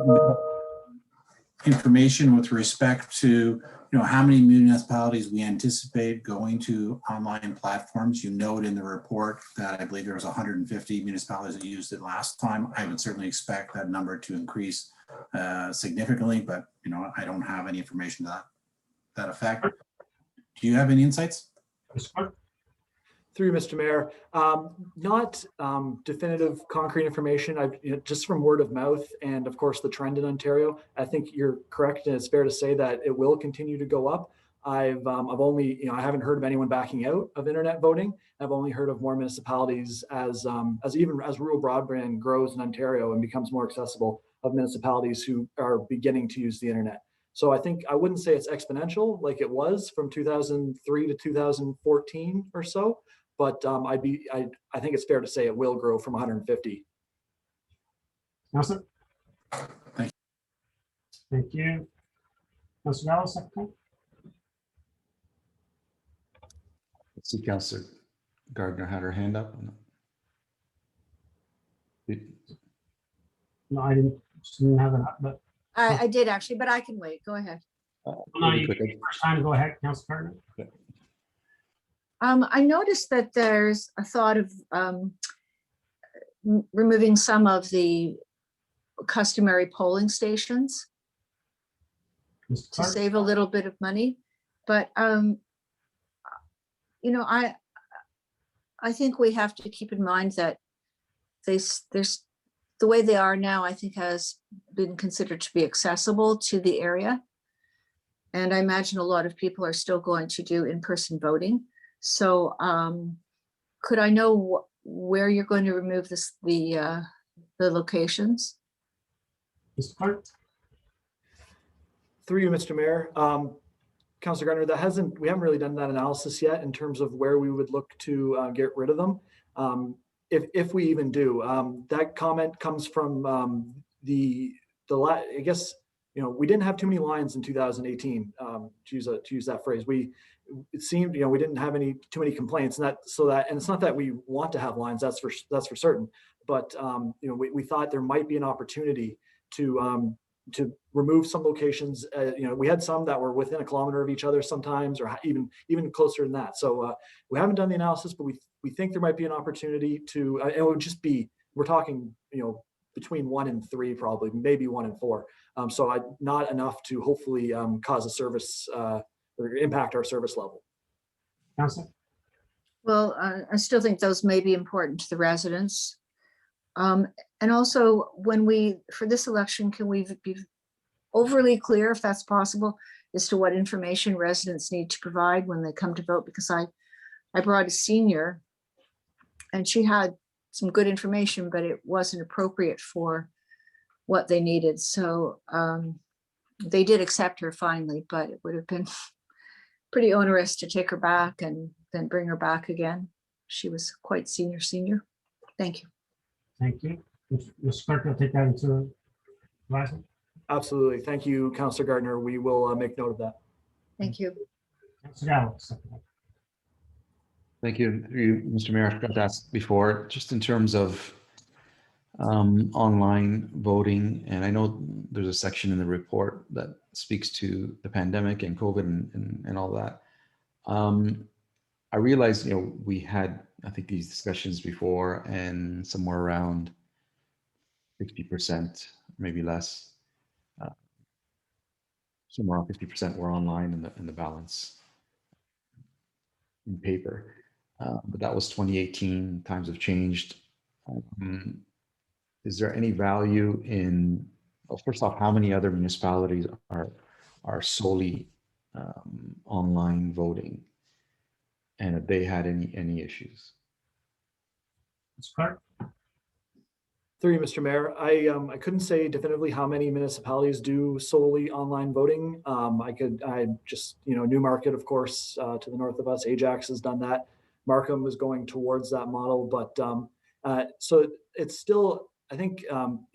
information with respect to how many municipalities we anticipate going to online platforms? You note in the report that I believe there was 150 municipalities that used it last time. I would certainly expect that number to increase significantly, but I don't have any information to that effect. Do you have any insights? Through Mr. Mayor, not definitive concrete information. Just from word of mouth and of course the trend in Ontario. I think you're correct, and it's fair to say that it will continue to go up. I've only, I haven't heard of anyone backing out of internet voting. I've only heard of more municipalities as rural broadband grows in Ontario and becomes more accessible, of municipalities who are beginning to use the internet. So I think I wouldn't say it's exponential like it was from 2003 to 2014 or so. But I think it's fair to say it will grow from 150. Councilor. Thank you. Thank you. Councilor Gallo, second. Let's see, Councilor Gardner had her hand up. No, I didn't have it up, but I did actually, but I can wait. Go ahead. no, you first time. Go ahead, Councilor Gardner. Okay. I noticed that there's a thought of removing some of the customary polling stations to save a little bit of money. But, I think we have to keep in mind that there's the way they are now, I think has been considered to be accessible to the area. And I imagine a lot of people are still going to do in-person voting. So could I know where you're going to remove the locations? Mr. Clerk. Through you, Mr. Mayor, Councilor Gardner, we haven't really done that analysis yet in terms of where we would look to get rid of them. If we even do, that comment comes from I guess, we didn't have too many lines in 2018, to use that phrase. It seemed, we didn't have too many complaints, and it's not that we want to have lines, that's for certain, but we thought there might be an opportunity to remove some locations. We had some that were within a kilometer of each other sometimes, or even closer than that. So we haven't done the analysis, but we think there might be an opportunity to, it would just be, we're talking, between 1 and 3, probably, maybe 1 and 4. So not enough to hopefully cause a service or impact our service level. Councilor. Well, I still think those may be important to the residents. And also, for this election, can we be overly clear, if that's possible, as to what information residents need to provide when they come to vote? Because I brought a senior and she had some good information, but it wasn't appropriate for what they needed. So they did accept her finally, but it would have been pretty onerous to take her back and then bring her back again. She was quite senior. Thank you. Thank you. Mr. Clerk, I'll take that into advisement. Absolutely. Thank you, Councilor Gardner. We will make note of that. Thank you. Councilor Gallo, second. Thank you, Mr. Mayor. I forgot to ask before, just in terms of online voting, and I know there's a section in the report that speaks to the pandemic and COVID and all that. I realize, we had, I think, these discussions before, and somewhere around 60%, maybe less, somewhere around 50% were online, and the balance in paper. But that was 2018. Times have changed. Is there any value in, well, first off, how many other municipalities are solely online voting, and have they had any issues? Ms. Clark, Through you, Mr. Mayor, I couldn't say definitively how many municipalities do solely online voting. I just, Newmarket, of course, to the north of us, Ajax has done that. Markham is going towards that model, but so it's still, I think,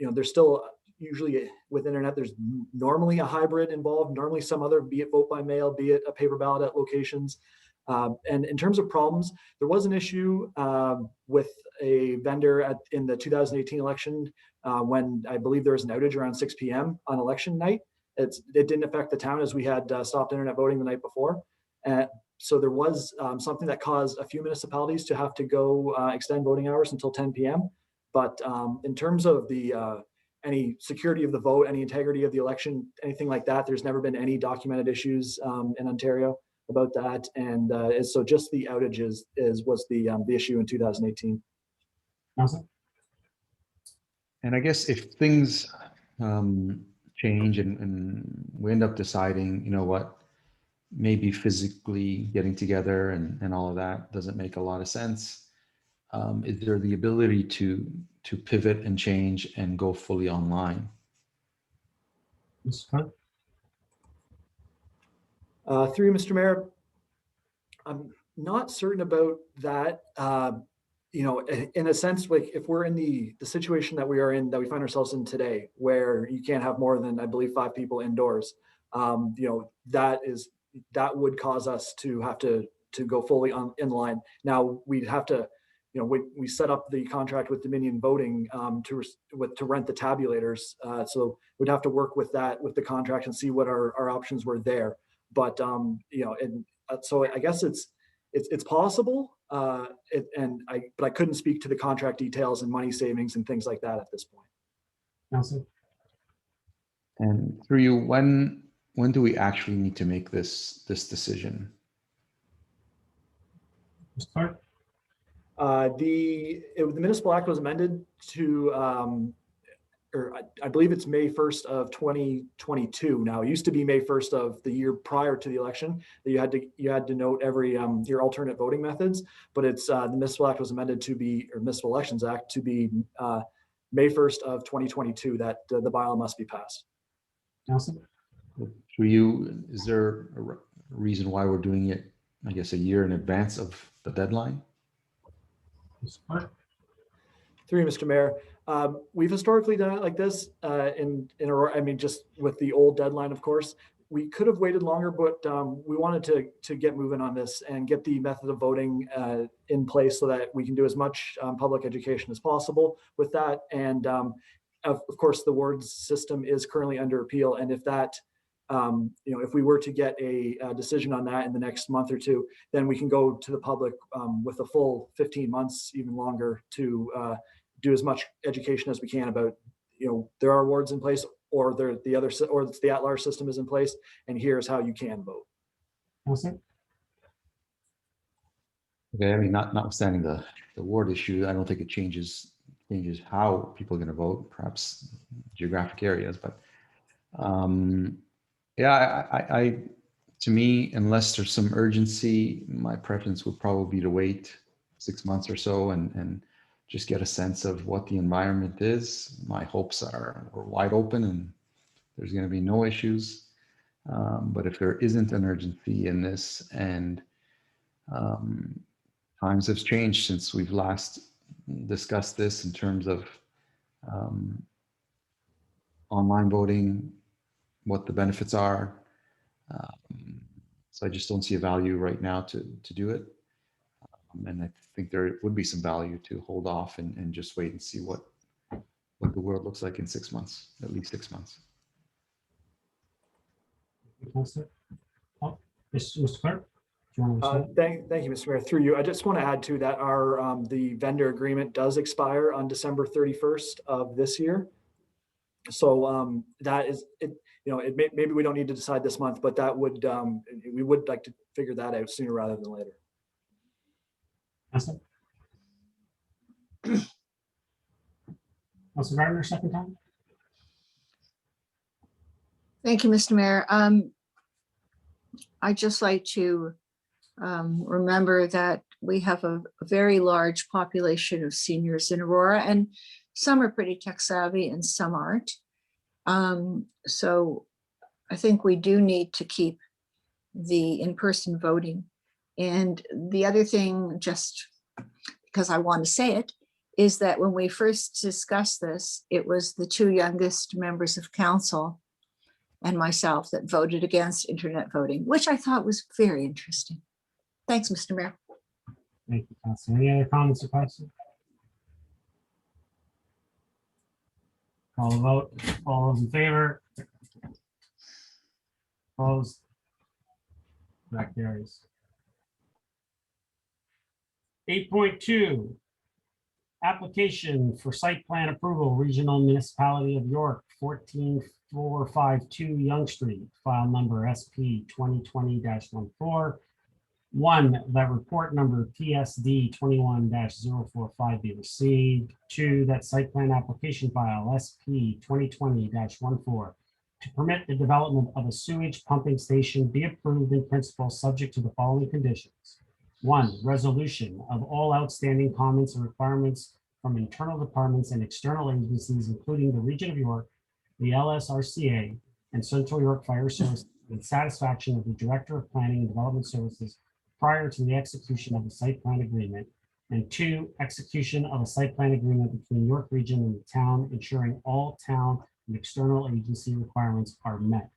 there's still usually with internet, there's normally a hybrid involved, normally some other, be it vote by mail, be it a paper ballot at locations. And in terms of problems, there was an issue with a vendor in the 2018 election when I believe there was an outage around 6 p.m. on election night. It didn't affect the town as we had stopped internet voting the night before. So there was something that caused a few municipalities to have to go extend voting hours until 10 p.m. But in terms of the any security of the vote, any integrity of the election, anything like that, there's never been any documented issues in Ontario about that. And so just the outages was the issue in 2018. Councilor. And I guess if things change and we end up deciding, what, maybe physically getting together and all of that doesn't make a lot of sense, is there the ability to pivot and change and go fully online? Ms. Clark. Through you, Mr. Mayor, I'm not certain about that. In a sense, like if we're in the situation that we are in, that we find ourselves in today, where you can't have more than, I believe, 5 people indoors, that would cause us to have to go fully in line. Now we'd have to, we set up the contract with Dominion Voting to rent the tabulators. So we'd have to work with that, with the contract, and see what our options were there. But so I guess it's possible, but I couldn't speak to the contract details and money savings and things like that at this point. Councilor. And through you, when do we actually need to make this decision? Ms. Clark. The Municipal Act was amended to, or I believe it's May 1st of 2022. Now, it used to be May 1st of the year prior to the election that you had to note every your alternate voting methods. But it's the Municipal Act was amended to be, or Municipal Elections Act to be May 1st of 2022 that the bylaw must be passed. Councilor. Through you, is there a reason why we're doing it, I guess, a year in advance of the deadline? Ms. Clark. Through you, Mr. Mayor. We've historically done it like this in Aurora. I mean, just with the old deadline, of course. We could have waited longer, but we wanted to get moving on this and get the method of voting in place so that we can do as much public education as possible with that. And of course, the wards system is currently under appeal. And if that, if we were to get a decision on that in the next month or two, then we can go to the public with a full 15 months, even longer, to do as much education as we can about, there are wards in place, or the at-large system is in place, and here's how you can vote. Councilor. Okay, I mean, notwithstanding the ward issue, I don't think it changes how people are going to vote, perhaps geographic areas, but yeah, I to me, unless there's some urgency, my preference would probably be to wait 6 months or so and just get a sense of what the environment is. My hopes are we're wide open and there's going to be no issues. But if there isn't an urgency in this, and times have changed since we've last discussed this in terms of online voting, what the benefits are. So I just don't see a value right now to do it. And I think there would be some value to hold off and just wait and see what the world looks like in 6 months, at least 6 months. Councillor? Oh, Mr. Clerk? Do you want to respond? Thank you, Mr. Mayor. Through you, I just want to add to that our the vendor agreement does expire on December 31st of this year. So that is it. You know, maybe we don't need to decide this month, but that would we would like to figure that out sooner rather than later. Councillor? Councillor Gardner, second time? Thank you, Mr. Mayor. I'd just like to remember that we have a very large population of seniors in Aurora, and some are pretty tech savvy and some aren't. So I think we do need to keep the in-person voting. And the other thing, just because I want to say it, is that when we first discussed this, it was the two youngest members of council and myself that voted against internet voting, which I thought was very interesting. Thanks, Mr. Mayor. Thank you, Councillor. Any other comments or questions? Call the vote. All those in favor? Opposed? That carries. 8.2, application for site plan approval, Regional Municipality of York, 14452 Yonge Street, file number SP 2020-14. 1, that report number PSD 21-045 be received. 2, that site plan application file SP 2020-14 to permit the development of a sewage pumping station be approved in principle, subject to the following conditions. 1, resolution of all outstanding comments and requirements from internal departments and external agencies, including the Region of York, the LSRCA, and Central York Fire Service, in satisfaction of the Director of Planning and Development Services prior to the execution of the site plan agreement. And 2, execution of a site plan agreement between York Region and the town, ensuring all town and external agency requirements are met.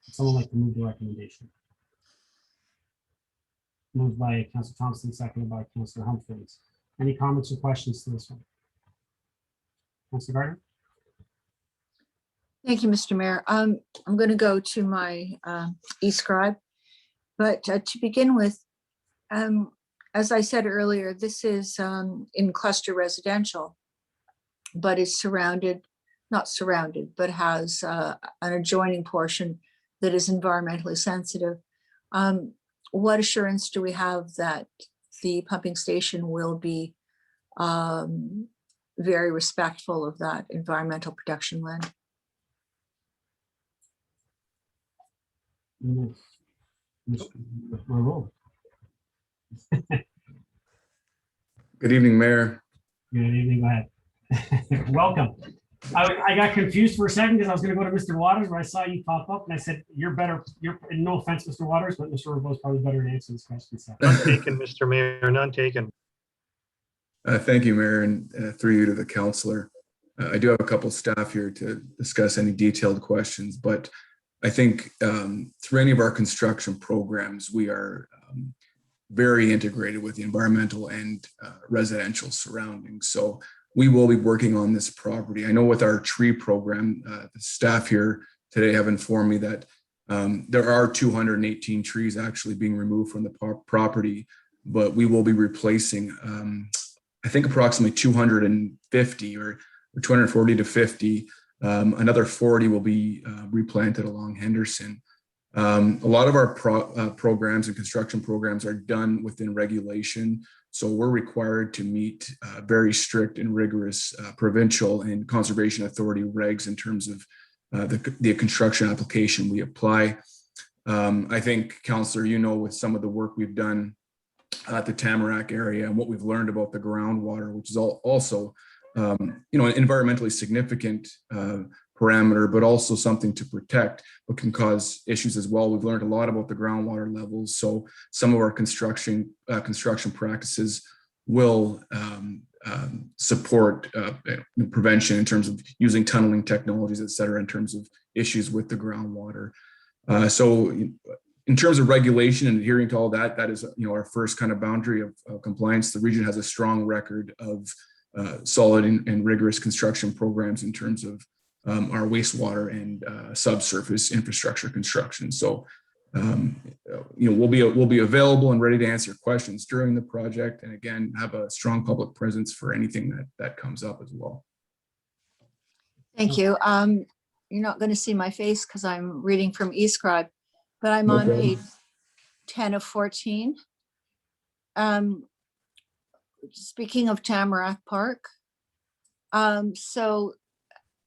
Would someone like to move the recommendation? Moved by Councillor Thompson, seconded by Councillor Humphries. Any comments or questions to this one? Councillor Gardner? Thank you, Mr. Mayor. I'm going to go to my e-scribe, but to begin with, as I said earlier, this is in cluster residential, but is surrounded, not surrounded, but has an adjoining portion that is environmentally sensitive. What assurance do we have that the pumping station will be very respectful of that environmental protection land? Good evening, Mayor. Good evening, go ahead. Welcome. I got confused for a second because I was going to go to Mr. Waters, where I saw you pop up, and I said, "You're better." No offense, Mr. Waters, but Mr. Robo is probably better to answer this question. So. None taken, Mr. Mayor. None taken. Thank you, Mayor, and through you to the councillor. I do have a couple staff here to discuss any detailed questions, but I think through any of our construction programs, we are very integrated with the environmental and residential surroundings. So we will be working on this property. I know with our tree program, the staff here today have informed me that there are 218 trees actually being removed from the property, but we will be replacing, I think approximately 250 or 240 to 50. Another 40 will be replanted along Henderson. A lot of our programs and construction programs are done within regulation. So we're required to meet very strict and rigorous provincial and conservation authority regs in terms of the construction application we apply. I think, Councillor, you know, with some of the work we've done at the Tamarack area and what we've learned about the groundwater, which is also you know, an environmentally significant parameter, but also something to protect, but can cause issues as well. We've learned a lot about the groundwater levels. So some of our construction practices will support prevention in terms of using tunneling technologies, et cetera, in terms of issues with the groundwater. So in terms of regulation and adhering to all that, that is, our first kind of boundary of compliance. The region has a strong record of solid and rigorous construction programs in terms of our wastewater and subsurface infrastructure construction. So, we'll be available and ready to answer questions during the project, and again, have a strong public presence for anything that comes up as well. Thank you. You're not going to see my face because I'm reading from eScribe, but I'm No on problem. page 10 of 14. Speaking of Tamarack Park, so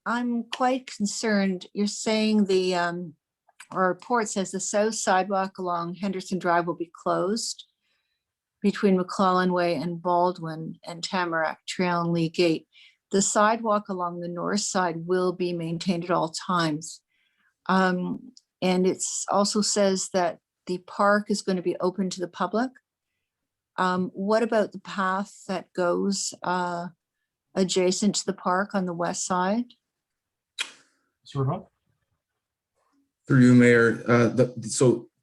I'm quite concerned. You're saying our report says the south sidewalk along Henderson Drive will be closed between McClellan Way and Baldwin and Tamarack Trail and Lee Gate. The sidewalk along the north side will be maintained at all times. And it also says that the park is going to be open to the public. What about the path that goes adjacent to the park on the west side? Through you, Mayor.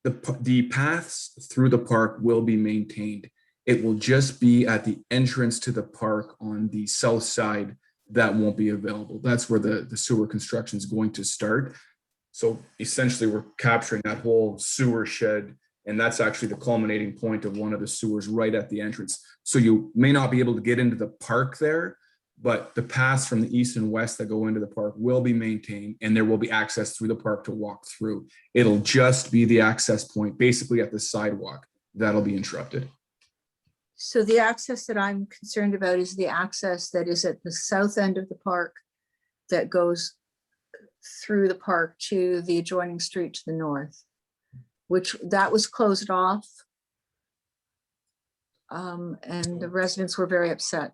The paths through the park will be maintained. It will just be at the entrance to the park on the south side that won't be available. That's where the sewer construction is going to start. So essentially, we're capturing that whole sewer shed, and that's actually the culminating point of one of the sewers right at the entrance. So you may not be able to get into the park there, but the paths from the east and west that go into the park will be maintained, and there will be access through the park to walk through. It'll just be the access point, basically at the sidewalk, that'll be interrupted. So the access that I'm concerned about is the access that is at the south end of the park that goes through the park to the adjoining street to the north, which that was closed off. And the residents were very upset.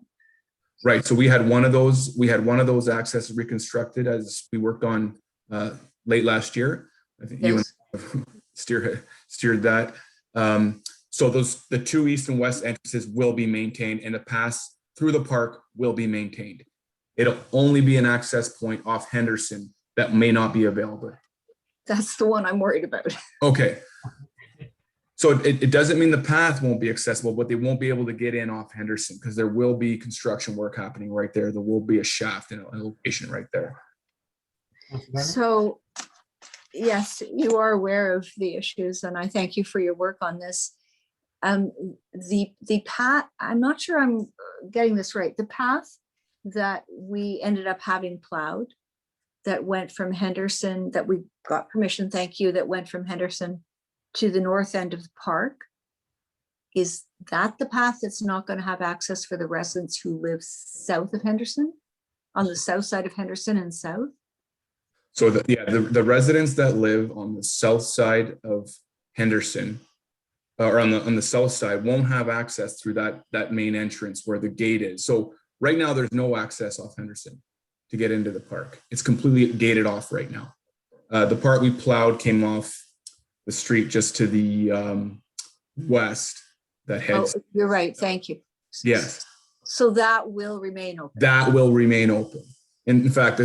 Right. So we had one of those accesses reconstructed as we worked on late last year. I think you and steered that. So the two east and west entrances will be maintained, and the pass through the park will be maintained. It'll only be an access point off Henderson that may not be available. That's the one I'm worried about. Okay. So it doesn't mean the path won't be accessible, but they won't be able to get in off Henderson because there will be construction work happening right there. There will be a shaft in a location right there. So, yes, you are aware of the issues, and I thank you for your work on this. The path, I'm not sure I'm getting this right. The path that we ended up having plowed that went from Henderson, that we got permission, thank you, that went from Henderson to the north end of the park. Is that the path that's not going to have access for the residents who live south of Henderson, on the south side of Henderson and south? So the residents that live on the south side of Henderson, or on the south side, won't have access through that main entrance where the gate is. So right now there's no access off Henderson to get into the park. It's completely gated off right now. The part we plowed came off the street just to the west that heads. Oh, you're right. Thank you. Yes. So that will remain open. That will remain open. And in fact,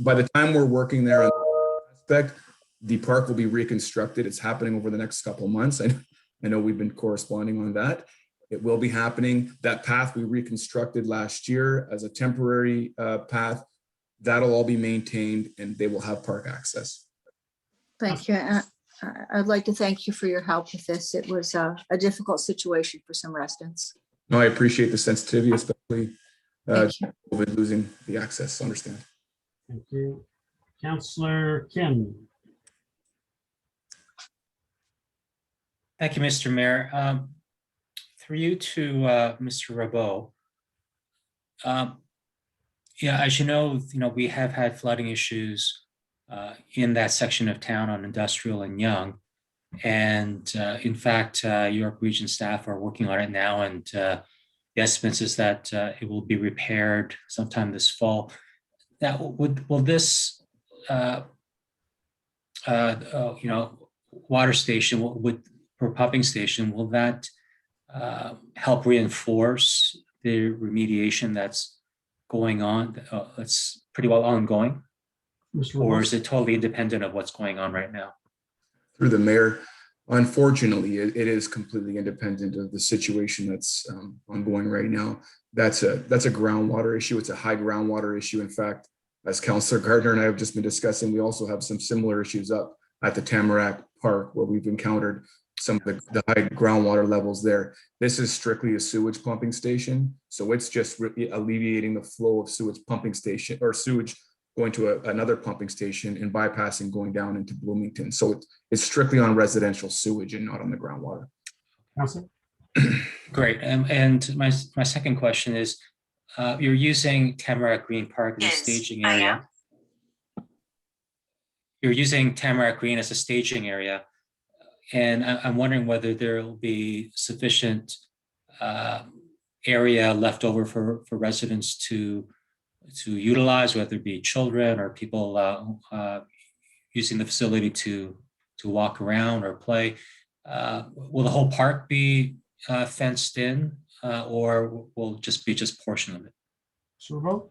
by the time we're working there on the aspect, the park will be reconstructed. It's happening over the next couple of months. I know we've been corresponding on that. It will be happening. That path we reconstructed last year as a temporary path, that'll all be maintained, and they will have park access. Thank you. I'd like to thank you for your help with this. It was a difficult situation for some residents. No, I appreciate the sensitivity, especially Thank you. with losing the access. Understand. Thank you. Councillor Kim. Thank you, Mr. Mayor. Through you to Mr. Rabot. Yeah, as you know, we have had flooding issues in that section of town on Industrial and Yonge. And in fact, York Region staff are working on it now, and the estimates is that it will be repaired sometime this fall. Now, will this, water station or pumping station, will that help reinforce the remediation that's going on? That's pretty well ongoing, or is it totally independent of what's going on right now? Through the mayor, Unfortunately, it is completely independent of the situation that's ongoing right now. That's a groundwater issue. It's a high groundwater issue. In fact, as Councillor Gardner and I have just been discussing, we also have some similar issues up at the Tamarack Park where we've encountered some of the high groundwater levels there. This is strictly a sewage pumping station. So it's just really alleviating the flow of sewage pumping station or sewage going to another pumping station and bypassing going down into Bloomington. So it's strictly on residential sewage and not on the groundwater. Councilor? Great. And my second question is, you're using Tamarack Green Park as a Yes, staging I area. You're using Tamarack Green as a staging area. And I'm wondering whether there will be sufficient area left over for residents to utilize, whether it be children or people using the facility to walk around or play. Will the whole park be fenced in, or will just be portion of it? Servo?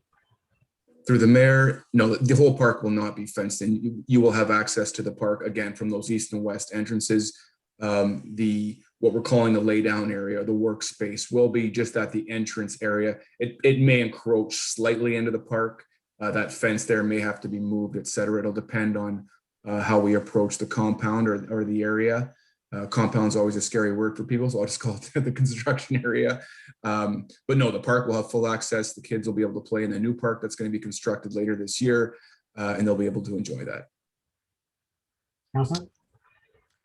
Through the mayor, no, the whole park will not be fenced in. You will have access to the park again from those east and west entrances. What we're calling the lay down area, the workspace, will be just at the entrance area. It may encroach slightly into the park. That fence there may have to be moved, et cetera. It'll depend on how we approach the compound or the area. Compound's always a scary word for people, so I'll just call it the construction area. But no, the park will have full access. The kids will be able to play in the new park that's going to be constructed later this year, and they'll be able to enjoy that. Councilor?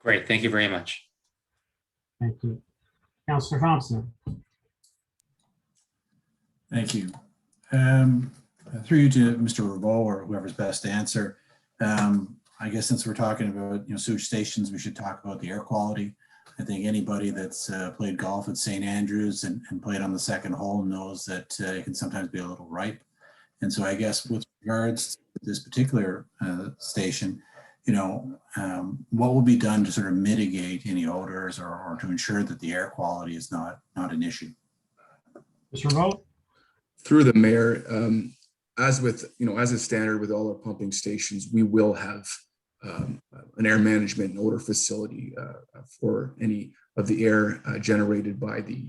Great, thank you very much. Thank you. Councilor Thompson? Thank you. Through you to Mr. Revo or whoever's best to answer. I guess since we're talking about sewage stations, we should talk about the air quality. I think anybody that's played golf at St. Andrews and played on the second hole knows that it can sometimes be a little ripe. And so I guess with regards to this particular station, what will be done to sort of mitigate any odors or to ensure that the air quality is not an issue? Mr. Revo? Through the mayor, as a standard with all our pumping stations, we will have an air management and odor facility for any of the air generated by the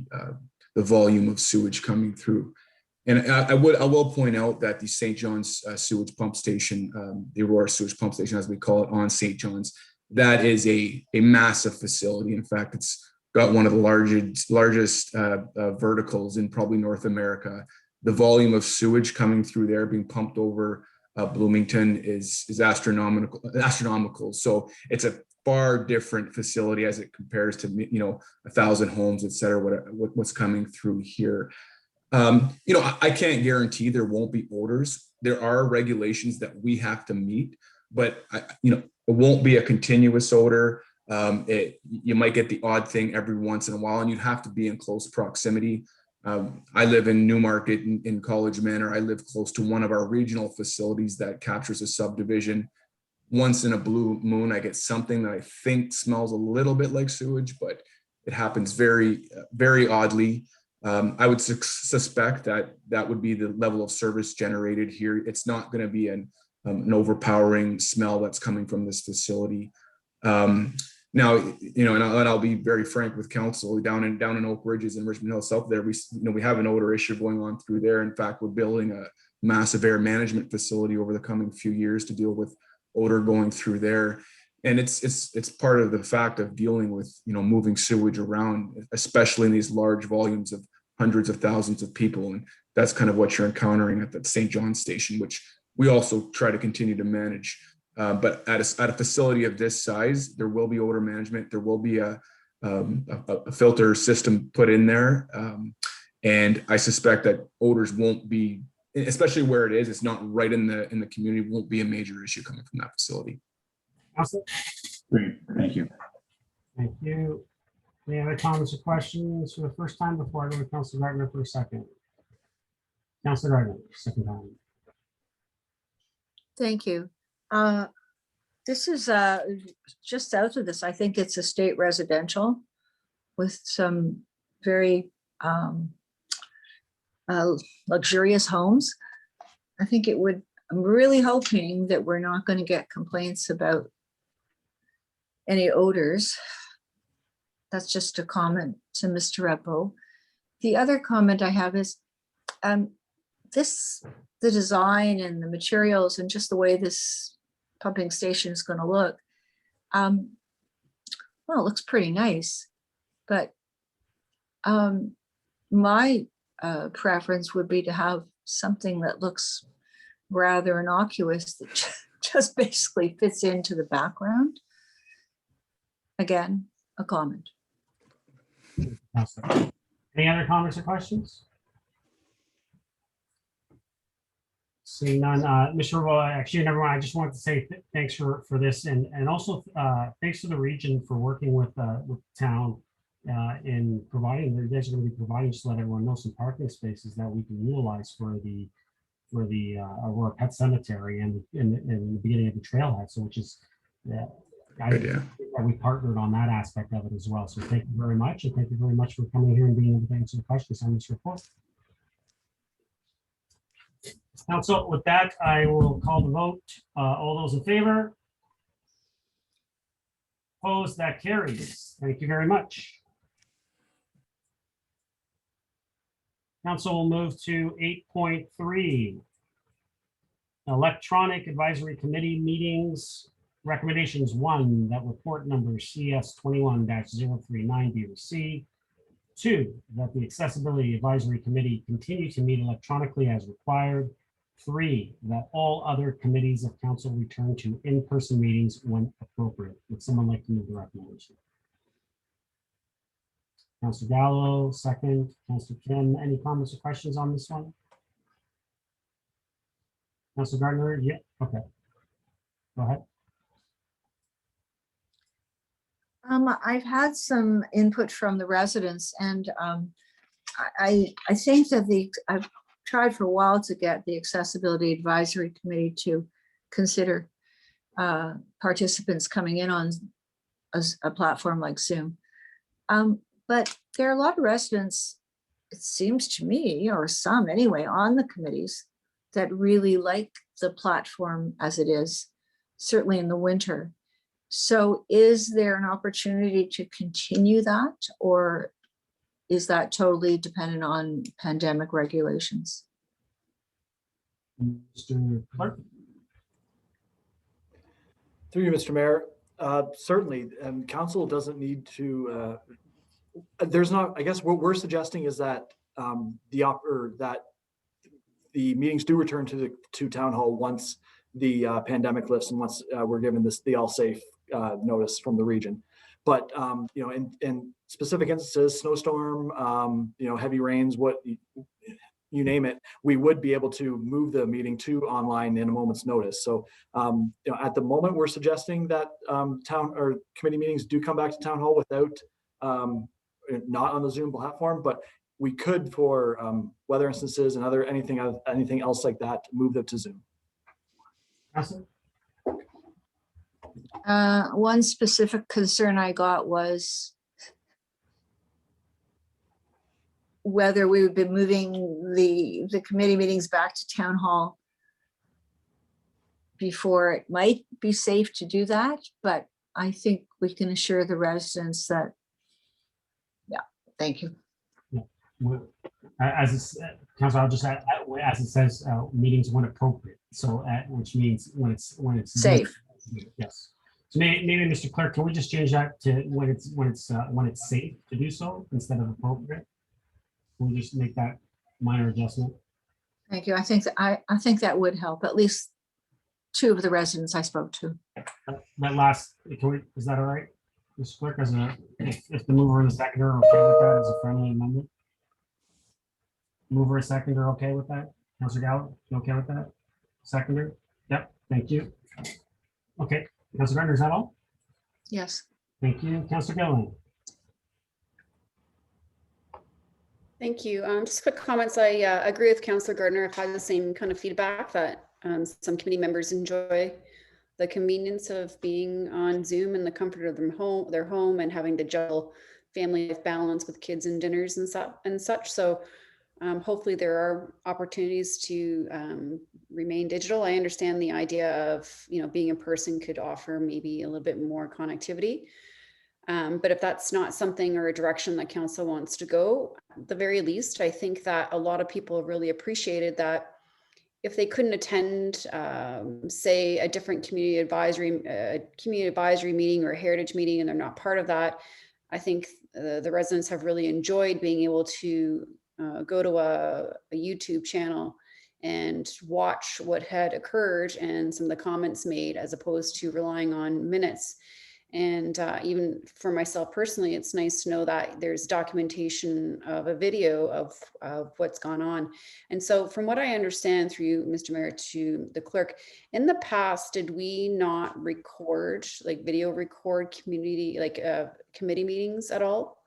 volume of sewage coming through. And I will point out that the St. John's sewage pump station, the Aurora sewage pump station, as we call it on St. John's, that is a massive facility. In fact, it's got one of the largest verticals in probably North America. The volume of sewage coming through there being pumped over Bloomington is astronomical. So it's a far different facility as it compares to 1,000 homes, et cetera, what's coming through here. I can't guarantee there won't be odors. There are regulations that we have to meet, but it won't be a continuous odor. You might get the odd thing every once in a while, and you'd have to be in close proximity. I live in Newmarket in College Manor. I live close to one of our regional facilities that captures a subdivision. Once in a blue moon, I get something that I think smells a little bit like sewage, but it happens very, very oddly. I would suspect that would be the level of service generated here. It's not going to be an overpowering smell that's coming from this facility. Now, and I'll be very frank with council, down in Oak Ridges and Richmond Hill South there, we have an odor issue going on through there. In fact, we're building a massive air management facility over the coming few years to deal with odor going through there. And it's part of the fact of dealing with, moving sewage around, especially in these large volumes of hundreds of thousands of people. And that's kind of what you're encountering at that St. John's station, which we also try to continue to manage. But at a facility of this size, there will be odor management. There will be a filter system put in there. And I suspect that odors won't be, especially where it is, it's not right in the community, won't be a major issue coming from that facility. Councilor? Great, thank you. Thank you. Any other comments or questions for the first time before I go to Councilor Gardner for a second? Councilor Gardner, second time. Thank you. This is just south of this. I think it's a state residential with some very luxurious homes. I think I'm really hoping that we're not going to get complaints about any odors. that's just a comment to Mr. Repo. The other comment I have is the design and the materials and just the way this pumping station is going to look. Well, it looks pretty nice, but my preference would be to have something that looks rather innocuous that just basically fits into the background. Again, a comment. Any other comments or questions? Seeing none, Mr. Revo, actually, and everyone, I just wanted to say thanks for this, and also thanks to the region for working with the town in providing. You guys are going to be providing, just to let everyone know, some parking spaces that we can utilize for the Aurora Pet Cemetery and in the beginning of the trailhead. So, which is we partnered on that aspect of it as well. So thank you very much, and thank you very much for coming here and being able to answer the questions on this report. Council, with that, I will call the vote. All those in favor? Opposed? That carries. Thank you very much. Council will move to 8.3. Electronic Advisory Committee meetings. Recommendations 1, that report number CS 21-039 be received. 2, that the Accessibility Advisory Committee continue to meet electronically as required. 3, that all other committees of council return to in-person meetings when appropriate. Would someone like to move the recommendation? Councilor Gallo, second. Councilor Kim, any comments or questions on this one? Councilor Gardner, yeah, okay. Go ahead. I've had some input from the residents, and I think that I've tried for a while to get the Accessibility Advisory Committee to consider participants coming in on a platform like Zoom. But there are a lot of residents, it seems to me, or some anyway, on the committees that really like the platform as it is, certainly in the winter. So is there an opportunity to continue that, or is that totally dependent on pandemic regulations? Mr. Clerk. Through you, Mr. Mayor, certainly, council doesn't need to, there's not, I guess what we're suggesting is that that the meetings do return to town hall once the pandemic lifts and once we're given the all safe notice from the region. But you know, in specific instances, snowstorm, you know, heavy rains, what you name it, we would be able to move the meeting to online in a moment's notice. So you know, at the moment, we're suggesting that town or committee meetings do come back to town hall without not on the Zoom platform, but we could, for weather instances and anything else like that, move them to Zoom. Awesome. One specific concern I got was whether we would be moving the committee meetings back to town hall before. It might be safe to do that, but I think we can assure the residents that, yeah, thank you. As it's, Council, I'll just add, as it says, meetings when appropriate. So which means when it's Safe. Yes. So maybe Mr. Clerk, can we just change that to when it's safe to do so instead of appropriate? Can we just make that minor adjustment? Thank you. I think that would help. At least 2 of the residents I spoke to. That last, is that all right, Mr. Clerk? If the mover and the seconder are okay with that as a friendly amendment? Mover and seconder okay with that? Councilor Gallup, you okay with that? Seconder? Yep, thank you. Okay, Councilor Gardner, is that all? Yes. Thank you. Councilor Gillen. Thank you. Just quick comments. I agree with Councilor Gardner. I've had the same kind of feedback that some committee members enjoy the convenience of being on Zoom in the comfort of their home and having to juggle family life balance with kids and dinners and such. So hopefully there are opportunities to remain digital. I understand the idea of, you know, being in person could offer maybe a little bit more connectivity. But if that's not something or a direction that council wants to go, at the very least, I think that a lot of people really appreciated that if they couldn't attend, say, a different community advisory meeting or a heritage meeting, and they're not part of that, I think the residents have really enjoyed being able to go to a YouTube channel and watch what had occurred and some of the comments made, as opposed to relying on minutes. And even for myself personally, it's nice to know that there's documentation of a video of what's gone on. And so from what I understand through you, Mr. Mayor, to the clerk, in the past, did we not record, like video record community, like committee meetings at all?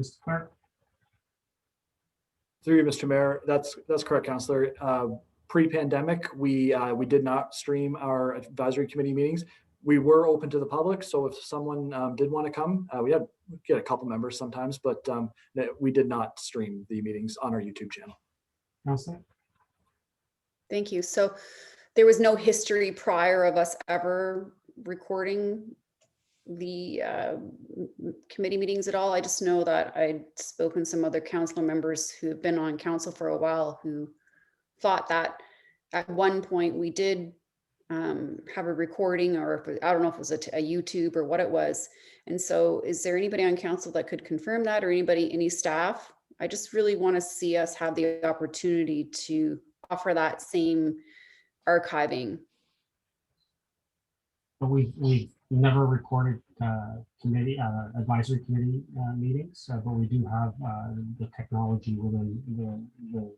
Mr. Clerk? Through you, Mr. Mayor, that's correct, Councillor. Pre-pandemic, we did not stream our advisory committee meetings. We were open to the public, so if someone did want to come, we get a couple members sometimes, but we did not stream the meetings on our YouTube channel. Councillor? Thank you. So there was no history prior of us ever recording the committee meetings at all. I just know that I'd spoken to some other council members who have been on council for a while who thought that at one point we did have a recording, or if, I don't know if it was a YouTube or what it was. And so is there anybody on council that could confirm that, or any staff? I just really want to see us have the opportunity to offer that same archiving. But we've never recorded committee advisory committee meetings, but we do have the technology within the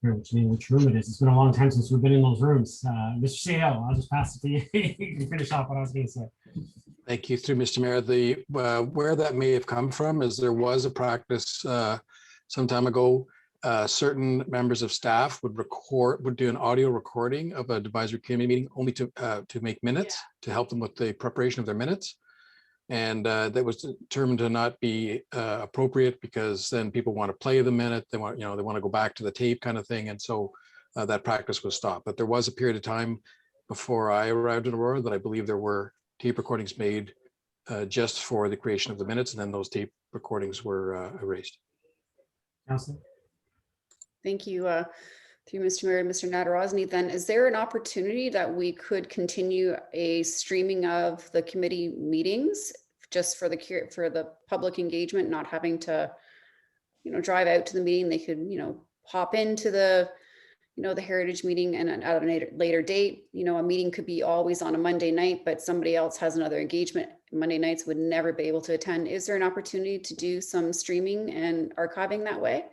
which room it is. It's been a long time since we've been in those rooms. Mr. CEO, I'll just pass it to you. You can finish off what I was going to say. Thank you, through Mr. Mayor. Where that may have come from is there was a practice some time ago. Certain members of staff would do an audio recording of an advisory committee meeting only to make minutes, to help them with the preparation of their minutes. And that was determined to not be appropriate, because then people want to play the minute, they want to go back to the tape kind of thing. And so that practice was stopped. But there was a period of time before I arrived in Aurora that I believe there were tape recordings made just for the creation of the minutes, and then those tape recordings were erased. Councilor? Thank you. Through Mr. Mayor and Mr. Nadarozny, then is there an opportunity that we could continue a streaming of the committee meetings just for the public engagement, not having to, drive out to the meeting? They could, hop into the, the heritage meeting and at a later date. A meeting could be always on a Monday night, but somebody else has another engagement. Monday nights would never be able to attend. Is there an opportunity to do some streaming and archiving that way?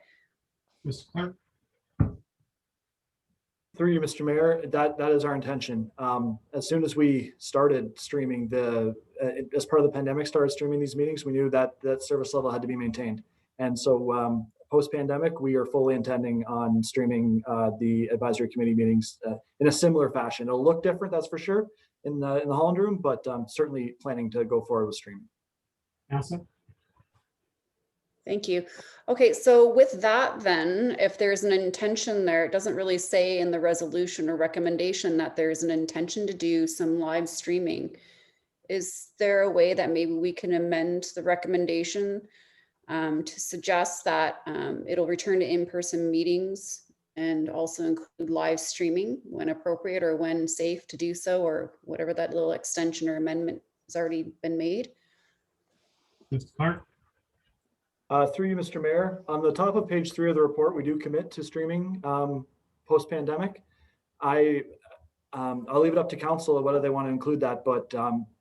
Mr. Clerk? Through you, Mr. Mayor, that is our intention. As soon as we started streaming as part of the pandemic, started streaming these meetings, we knew that that service level had to be maintained. And so post-pandemic, we are fully intending on streaming the advisory committee meetings in a similar fashion. It'll look different, that's for sure, in the Holland room, but certainly planning to go forward with streaming. Councilor? Thank you. Okay, so with that then, if there's an intention there, it doesn't really say in the resolution or recommendation that there's an intention to do some live streaming. Is there a way that maybe we can amend the recommendation to suggest that it'll return to in-person meetings and also include live streaming when appropriate or when safe to do so, or whatever that little extension or amendment has already been made? Mr. Clark? Through you, Mr. Mayor, on the top of page 3 of the report, we do commit to streaming post-pandemic. I'll leave it up to council whether they want to include that, but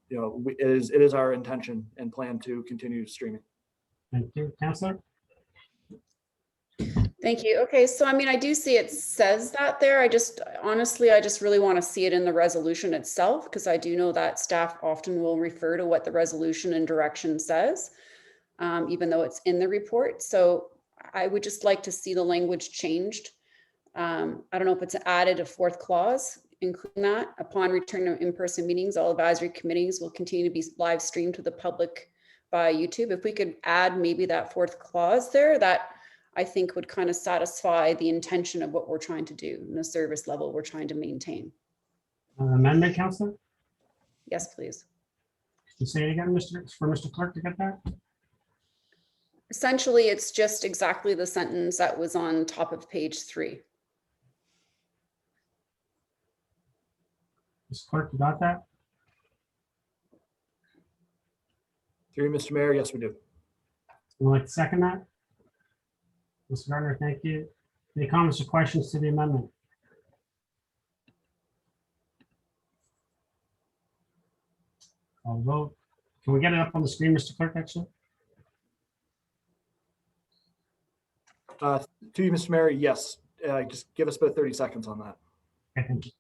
it is our intention and plan to continue streaming. Thank you. Councilor? Thank you. Okay, so I do see it says that there. I just really want to see it in the resolution itself, because I do know that staff often will refer to what the resolution and direction says. Even though it's in the report. So I would just like to see the language changed. I don't know if it's added a 4th clause, including that upon return to in-person meetings, all advisory committees will continue to be live streamed to the public by YouTube. If we could add maybe that 4th clause there, that I think would kind of satisfy the intention of what we're trying to do and the service level we're trying to maintain. Amendment, Councilor? Yes, please. You say it again, for Mr. Clerk to get that? Essentially, it's just exactly the sentence that was on top of page 3. Mr. Clerk, you got that? Through you, Mr. Mayor, yes, we do. Would like to second that? Mr. Gardner, thank you. Any comments or questions to the amendment? I'll vote. Can we get it up on the screen, Mr. Clerk, actually? To you, Mr. Mayor, yes. Just give us about 30 seconds on that. Okay, thank you.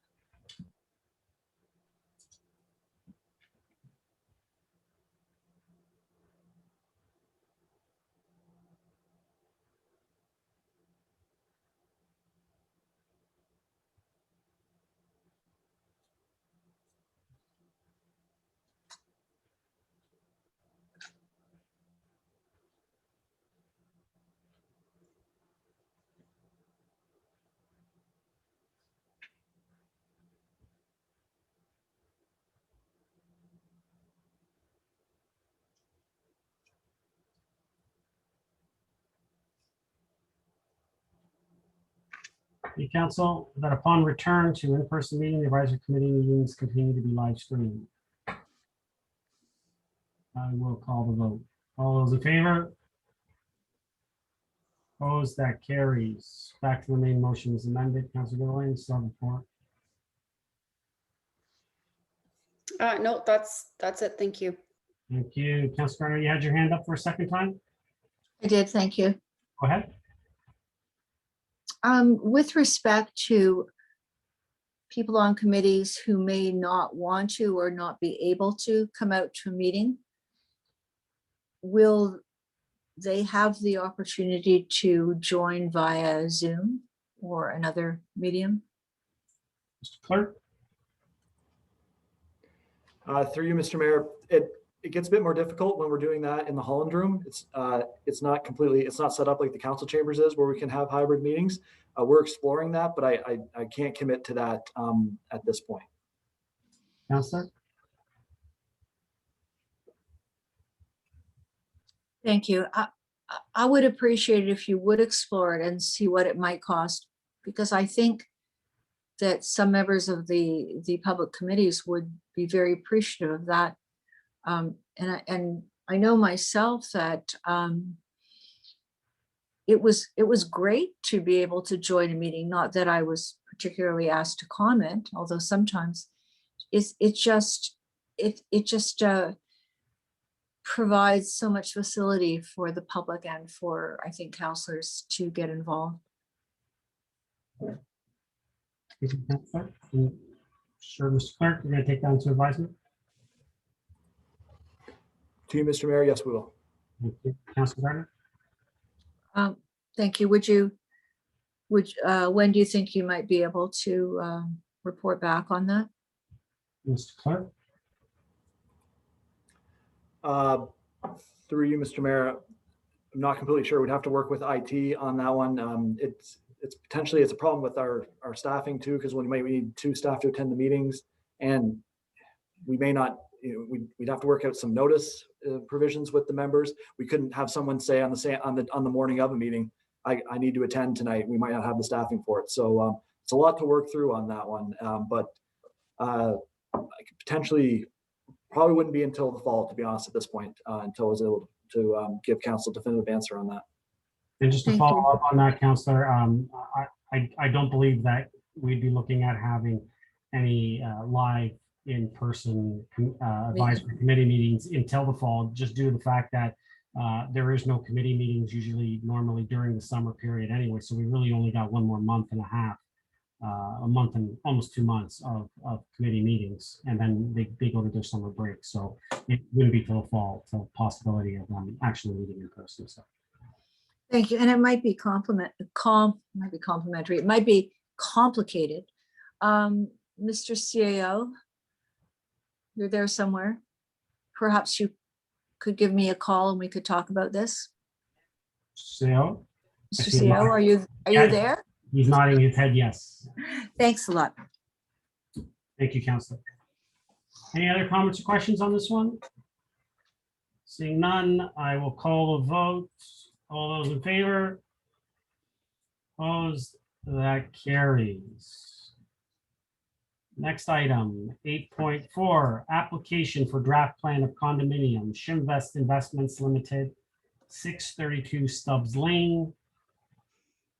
The council that upon return to in-person meeting, the advisory committee meetings continue to be live streamed. I will call the vote. All those in favor? Opposed, that carries. Back to the main motion is amended. Councilor Goodwin, still have the floor. No, that's it. Thank you. Thank you. Councilor Gardner, you had your hand up for a second time? I did, thank you. Go ahead. With respect to people on committees who may not want to or not be able to come out to a meeting, will they have the opportunity to join via Zoom or another medium? Mr. Clerk? Through you, Mr. Mayor, it gets a bit more difficult when we're doing that in the Holland room. It's not set up like the council chambers is where we can have hybrid meetings. We're exploring that, but I can't commit to that at this point. Councilor? Thank you. I would appreciate it if you would explore it and see what it might cost, because I think that some members of the public committees would be very appreciative of that. And I know myself that it was great to be able to join a meeting, not that I was particularly asked to comment, although sometimes it just provides so much facility for the public and for, I think, councillors to get involved. Thank you, Councilor. Sure, Mr. Clerk, you're going to take that into advisement? To you, Mr. Mayor, yes, we will. Thank you. Councilor Gardner? Thank you. When do you think you might be able to report back on that? Mr. Clerk? Through you, Mr. Mayor, I'm not completely sure. We'd have to work with IT on that one. It's potentially a problem with our staffing too, because we need 2 staff to attend the meetings, and we may not. We'd have to work out some notice provisions with the members. We couldn't have someone say on the morning of a meeting, I need to attend tonight. We might not have the staffing for it. So it's a lot to work through on that one. But I could potentially probably wouldn't be until the fall, to be honest, at this point, until I was able to give council a definitive answer on that. And just to follow up on that, Councillor, I don't believe that we'd be looking at having any live in-person advisory committee meetings until the fall, just due to the fact that there is no committee meetings normally during the summer period anyway. So we really only got 1 more month and a half, a month and almost 2 months of committee meetings, and then they go to their summer break. So it wouldn't be till the fall, till possibility of them actually meeting in person. So. Thank you. And it might be complimentary. It might be complicated. Mr. CAO, you're there somewhere. Perhaps you could give me a call and we could talk about this. CAO? Mr. CAO, are you there? He's nodding his head yes. Thanks a lot. Thank you, Councillor. Any other comments or questions on this one? Seeing none, I will call the vote. All those in favor? Opposed? That carries. Next item, 8.4, application for draft plan of condominium, Shimvest Investments Limited, 632 Stubbs Lane,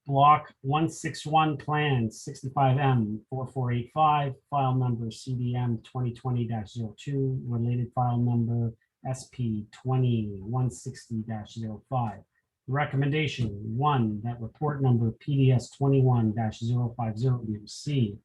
Block 161 Plans 65M 4485, file number CDM 2020-02, related file number SP 20-160-05. Recommendation 1, that report number PDS 21-050 be received.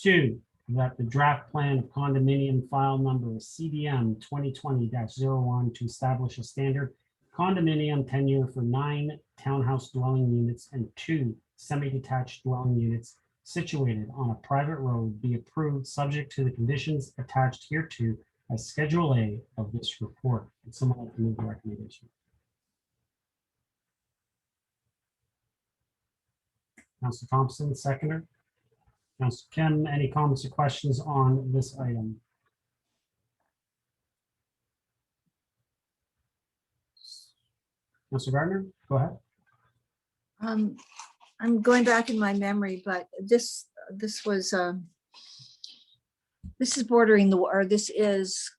2, that the draft plan of condominium file number CDM 2020-01 to establish a standard condominium tenure for 9 townhouse dwelling units and 2 semi-detached dwelling units situated on a private road be approved, subject to the conditions attached hereto as Schedule A of this report. Would someone like to move the recommendation? Councilor Thompson, seconder. Councilor Kim, any comments or questions on this item? Councilor Gardner, go ahead. I'm going back in my memory, but this was this is bordering the, or this is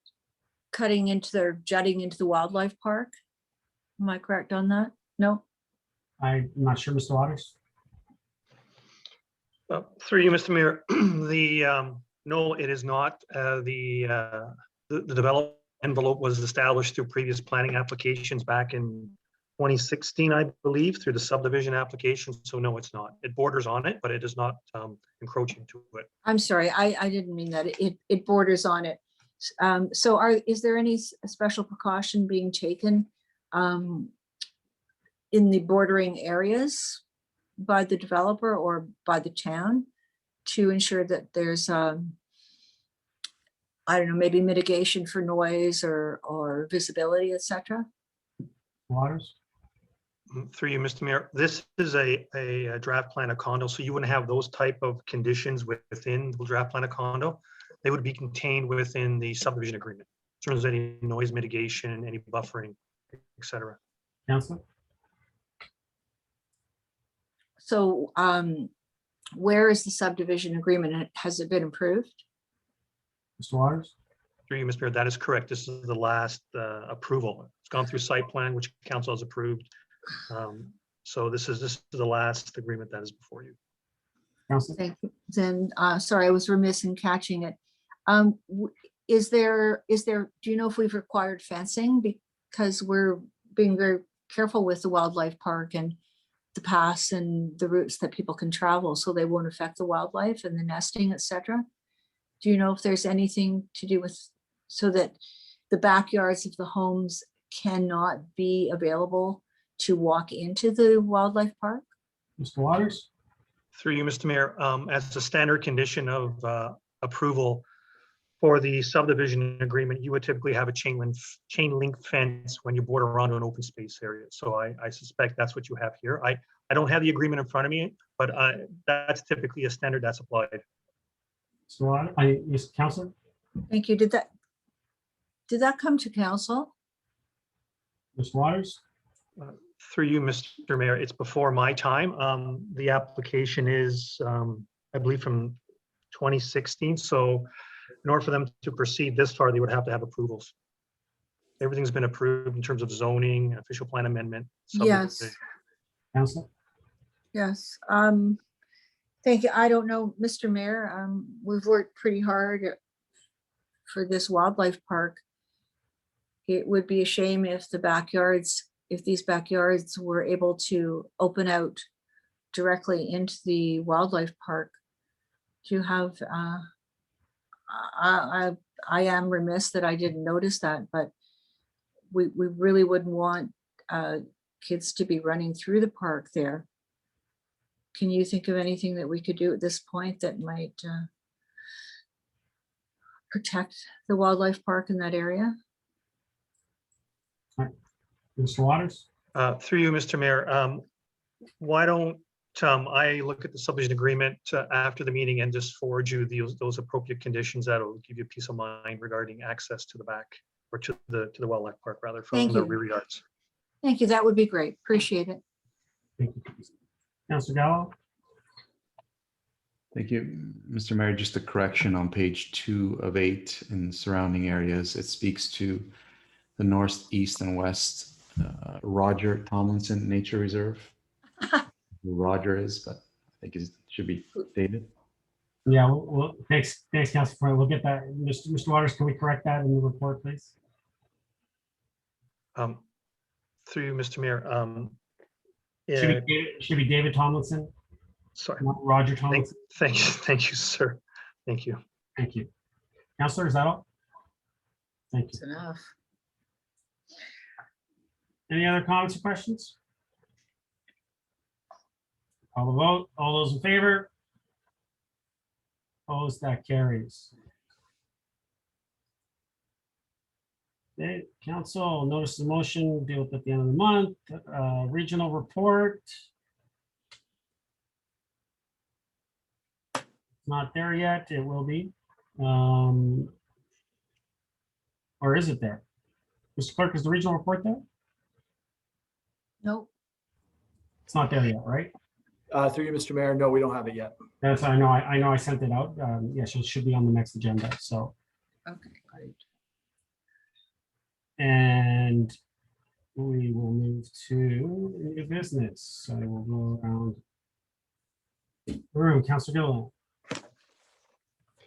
cutting into their jutting into the wildlife park. Am I correct on that? No? I'm not sure, Mr. Waters. Through you, Mr. Mayor, no, it is not. The development envelope was established through previous planning applications back in 2016, I believe, through the subdivision application. So no, it's not. It borders on it, but it is not encroaching to it. I'm sorry, I didn't mean that. It borders on it. So is there any special precaution being taken in the bordering areas by the developer or by the town to ensure that there's I don't know, maybe mitigation for noise or visibility, etc.? Waters? Through you, Mr. Mayor, this is a draft plan of condo, so you wouldn't have those type of conditions within the draft plan of condo. They would be contained within the subdivision agreement, in terms of any noise mitigation, any buffering, etc. Councilor? So where is the subdivision agreement? Has it been approved? Mr. Waters? Through you, Mr. Mayor, that is correct. This is the last approval. It's gone through site plan, which council has approved. So this is the last agreement that is before you. Councilor? Thank you. Then, sorry, I was remiss in catching it. Is there, do you know if we've required fencing? Because we're being very careful with the wildlife park and the paths and the routes that people can travel, so they won't affect the wildlife and the nesting, etc. Do you know if there's anything to do with, so that the backyards of the homes cannot be available to walk into the wildlife park? Mr. Waters? Through you, Mr. Mayor, as a standard condition of approval for the subdivision agreement, you would typically have a chain link fence when you border onto an open space area. So I suspect that's what you have here. I don't have the agreement in front of me, but that's typically a standard that's applied. So yes, Councilor? Thank you. Did that come to council? Mr. Waters? Through you, Mr. Mayor, it's before my time. The application is, I believe, from 2016. So in order for them to proceed this far, they would have to have approvals. Everything's been approved in terms of zoning, official plan amendment. Yes. Councilor? Yes. Thank you. I don't know, Mr. Mayor, we've worked pretty hard for this wildlife park. It would be a shame if these backyards were able to open out directly into the wildlife park. To have, I am remiss that I didn't notice that, but we really wouldn't want kids to be running through the park there. Can you think of anything that we could do at this point that might protect the wildlife park in that area? Mr. Waters? Through you, Mr. Mayor, why don't I look at the subdivision agreement after the meeting and just forward you those appropriate conditions that'll give you peace of mind regarding access to the back or to the wildlife park rather, Thank from the you. rear yards. Thank you. That would be great. Appreciate it. Thank you. Councillor Gallo? Thank you, Mr. Mayor. Just a correction on page 2 of 8 in surrounding areas. It speaks to the north, east, and west Roger Tomlinson Nature Reserve. Who Roger is, but I think it should be David. Yeah, well, thanks, Councilor Foy. We'll get that. Mr. Waters, can we correct that in the report, please? Through you, Mr. Mayor. Should be David Tomlinson, Sorry. not Roger Tomlinson. Thank you, sir. Thank you. Thank you. Councilor, is that all? Thank you. That's enough. Any other comments or questions? Call the vote. All those in favor? Opposed, that carries. Okay, council, notice the motion, deal with at the end of the month, regional report. Not there yet, it will be. Or is it there? Mr. Clerk, is the regional report there? Nope. It's not there yet, right? Through you, Mr. Mayor. No, we don't have it yet. That's, I know I sent it out. Yes, it should be on the next agenda, so. Okay, great. And we will move to new business. I will go around the room. Councilor Gilliland.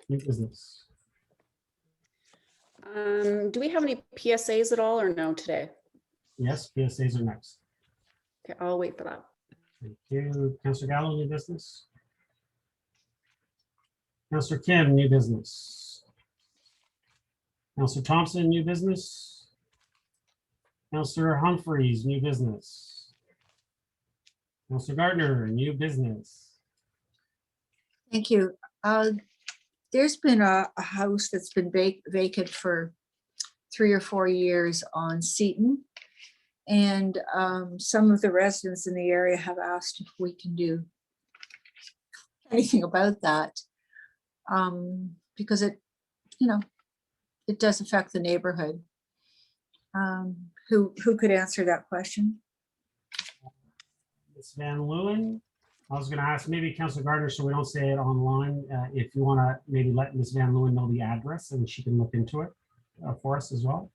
New business. Do we have any PSAs at all or no today? Yes, PSAs are next. Okay, I'll wait for that. Thank you. Councilor Gallo, new business. Councilor Kim, new business. Councilor Thompson, new business. Councilor Humphreys, new business. Councilor Gardner, new business. Thank you. There's been a house that's been vacant for 3 or 4 years on Seton. And some of the residents in the area have asked if we can do anything about that. Because it does affect the neighborhood. Who could answer that question? Ms. Van Leeuwen. I was going to ask maybe Councilor Gardner, so we don't say it online. If you want to maybe let Ms. Van Leeuwen know the address and she can look into it for us as well.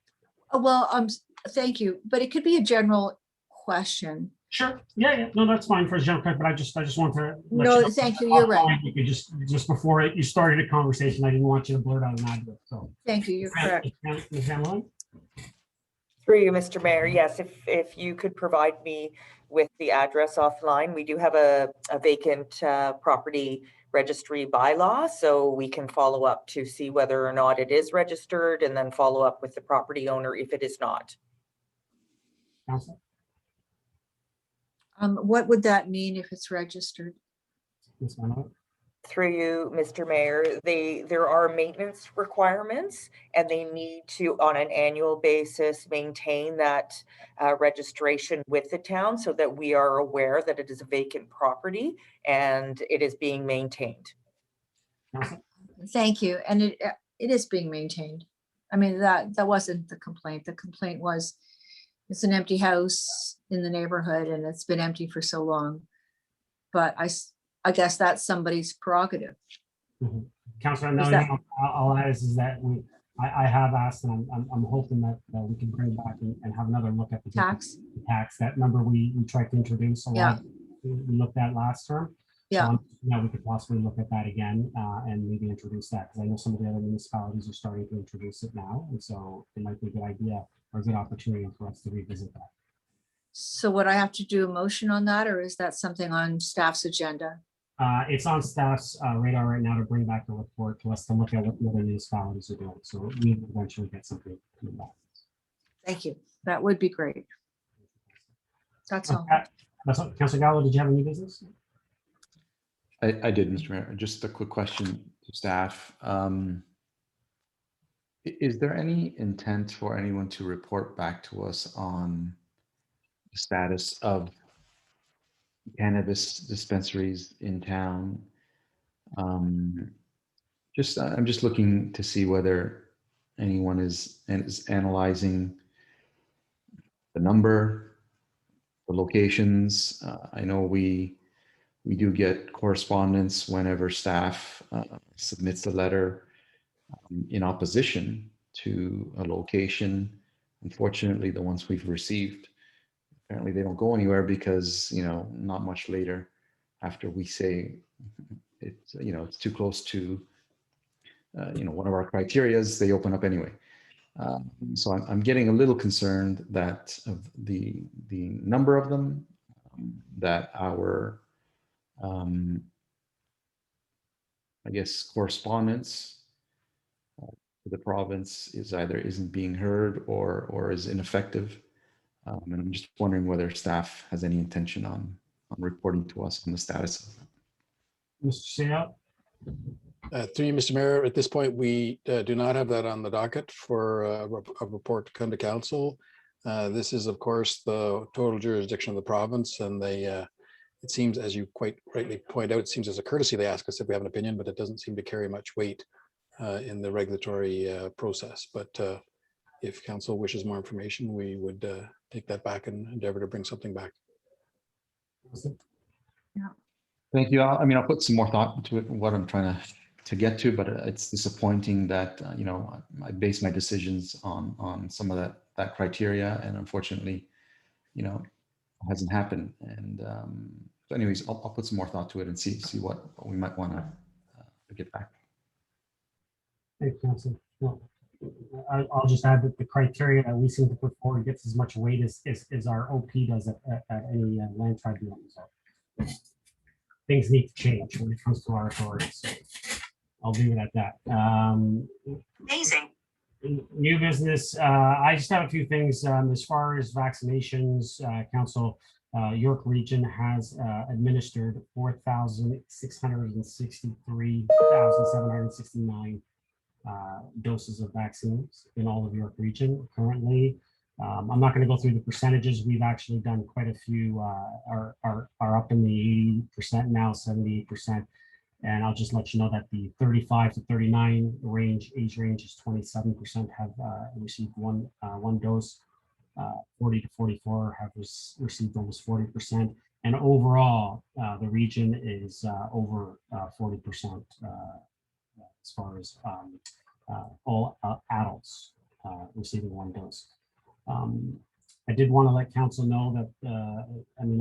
Well, thank you, but it could be a general question. Sure. Yeah. No, that's fine for a general question, but I just want to. No, thank you. You're right. You could just before you started a conversation, I didn't want you to blurt out an address. So thank you. You're correct. Ms. Van Leeuwen. Through you, Mr. Mayor. Yes, if you could provide me with the address offline. We do have a vacant property registry bylaw, so we can follow up to see whether or not it is registered and then follow up with the property owner if it is not. Council. What would that mean if it's registered? Ms. Van Leeuwen. Through you, Mr. Mayor, there are maintenance requirements and they need to, on an annual basis, maintain that registration with the town so that we are aware that it is a vacant property and it is being maintained. Thank you. And it is being maintained. I mean, that wasn't the complaint. The complaint was it's an empty house in the neighborhood and it's been empty for so long. But I guess that's somebody's prerogative. Mm-hmm. Councilor, I'll add is that I have asked and I'm hoping that we can bring back and have another look at the tax. That number we tried to introduce a lot. We looked at last term. Yeah. Now we could possibly look at that again and maybe introduce that because I know some of the other municipalities are starting to introduce it now, and so it might be a good idea or a good opportunity for us to revisit that. So would I have to do a motion on that, or is that something on staff's agenda? It's on staff's radar right now to bring back a report to us to look at what the other municipalities are doing. So we will eventually get something coming back. Thank you. That would be great. That's all. That's all. Councilor Gallo, did you have any business? I did, Mr. Mayor. Just a quick question to staff. Is there any intent for anyone to report back to us on the status of cannabis dispensaries in town? I'm just looking to see whether anyone is analyzing the number, the locations. I know we do get correspondence whenever staff submits a letter in opposition to a location. Unfortunately, the ones we've received, apparently they don't go anywhere because, not much later after we say it's, it's too close to, one of our criterias, they open up anyway. So I'm getting a little concerned that of the number of them, that our, I guess, correspondence to the province is either isn't being heard or is ineffective. And I'm just wondering whether staff has any intention on reporting to us on the status of that. Mr. Seat? Through you, Mr. Mayor, at this point, we do not have that on the docket for a report to come to council. This is, of course, the total jurisdiction of the province, and it seems, as you quite rightly point out, it seems as a courtesy they ask us if we have an opinion, but it doesn't seem to carry much weight in the regulatory process. But if council wishes more information, we would take that back and endeavor to bring something back. Thank you. I'll put some more thought into it, what I'm trying to get to, but it's disappointing that, I base my decisions on some of that criteria, and unfortunately, it hasn't happened. And so anyways, I'll put some more thought to it and see what we might want to get back. Thank you, Council. Well, I'll just add that the criteria that we seem to put forward gets as much weight as our OP does at any land tribunal. So things need to change when it comes to our authority. So I'll leave it at that. Amazing. New business. I just have a few things as far as vaccinations. Council, York Region has administered 4,663,769 doses of vaccines in all of York Region currently. I'm not going to go through the percentages. We've actually done quite a few, are up in the 80% now, 78%. And I'll just let you know that the 35 to 39 age range is 27% have received one dose. 40 to 44 have received almost 40%. And overall, the region is over 40% as far as all adults receiving one dose. I did want to let council know that,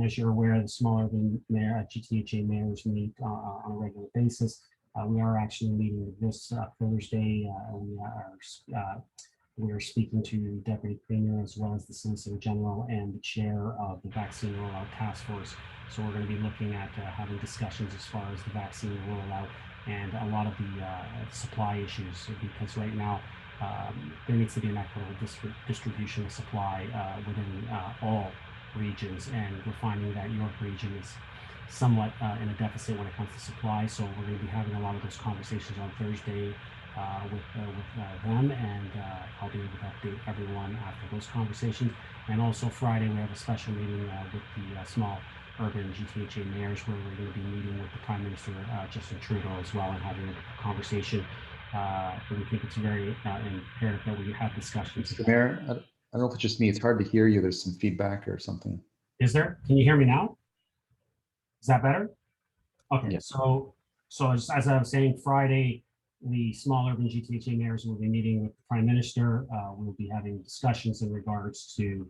as you're aware, the smaller than mayor GTHA mayors meet on a regular basis. We are actually meeting this Thursday. We are speaking to Deputy Premier as well as the Solicitor General and the chair of the Vaccine Rollout Task Force. So we're going to be looking at having discussions as far as the vaccine rollout and a lot of the supply issues, because right now there needs to be an equitable distribution of supply within all regions, and we're finding that York Region is somewhat in a deficit when it comes to supply. So we're going to be having a lot of those conversations on Thursday with them, and I'll be able to update everyone after those conversations. And also Friday we have a special meeting with the small urban GTHA mayors, where we're going to be meeting with the Prime Minister Justin Trudeau as well, and having a conversation. We think it's very imperative that we have discussions. Mr. Mayor, I don't know if it's just me. It's hard to hear you. There's some feedback or something. Is there? Can you hear me now? Is that better? Okay. Yes. So as I was saying, Friday, the small urban GTHA mayors will be meeting with the Prime Minister. We'll be having discussions in regards to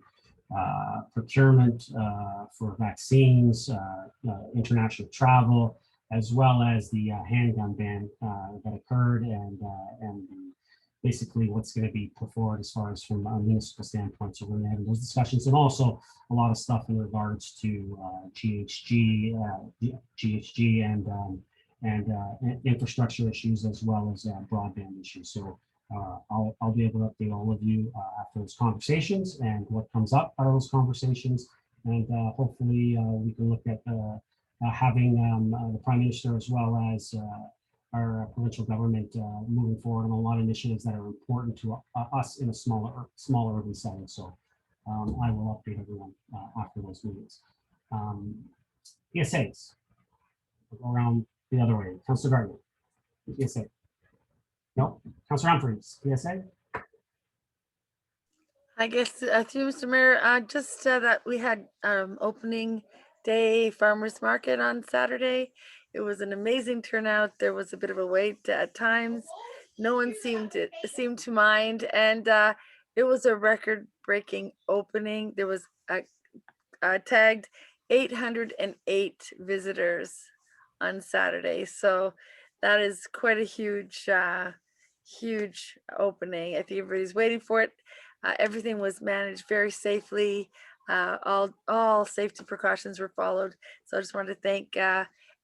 procurement for vaccines, international travel, as well as the handgun ban that occurred, and basically what's going to be put forward as far as from a municipal standpoint. So we're going to have those discussions, and also a lot of stuff in regards to GHG and infrastructure issues, as well as broadband issues. So I'll be able to update all of you after those conversations and what comes up out of those conversations, and hopefully we can look at having the Prime Minister as well as our provincial government moving forward on a lot of initiatives that are important to us in a smaller urban setting. So I will update everyone after those meetings. PSAs. We'll go around the other way. Councillor Gardner, PSA. No. Councillor Humphries, PSA. I guess through Mr. Mayor, just that we had opening day farmers market on Saturday. It was an amazing turnout. There was a bit of a wait at times. No one seemed to mind, and it was a record-breaking opening. There was tagged 808 visitors on Saturday, so that is quite a huge opening. I think everybody's waiting for it. Everything was managed very safely. All safety precautions were followed. So I just wanted to thank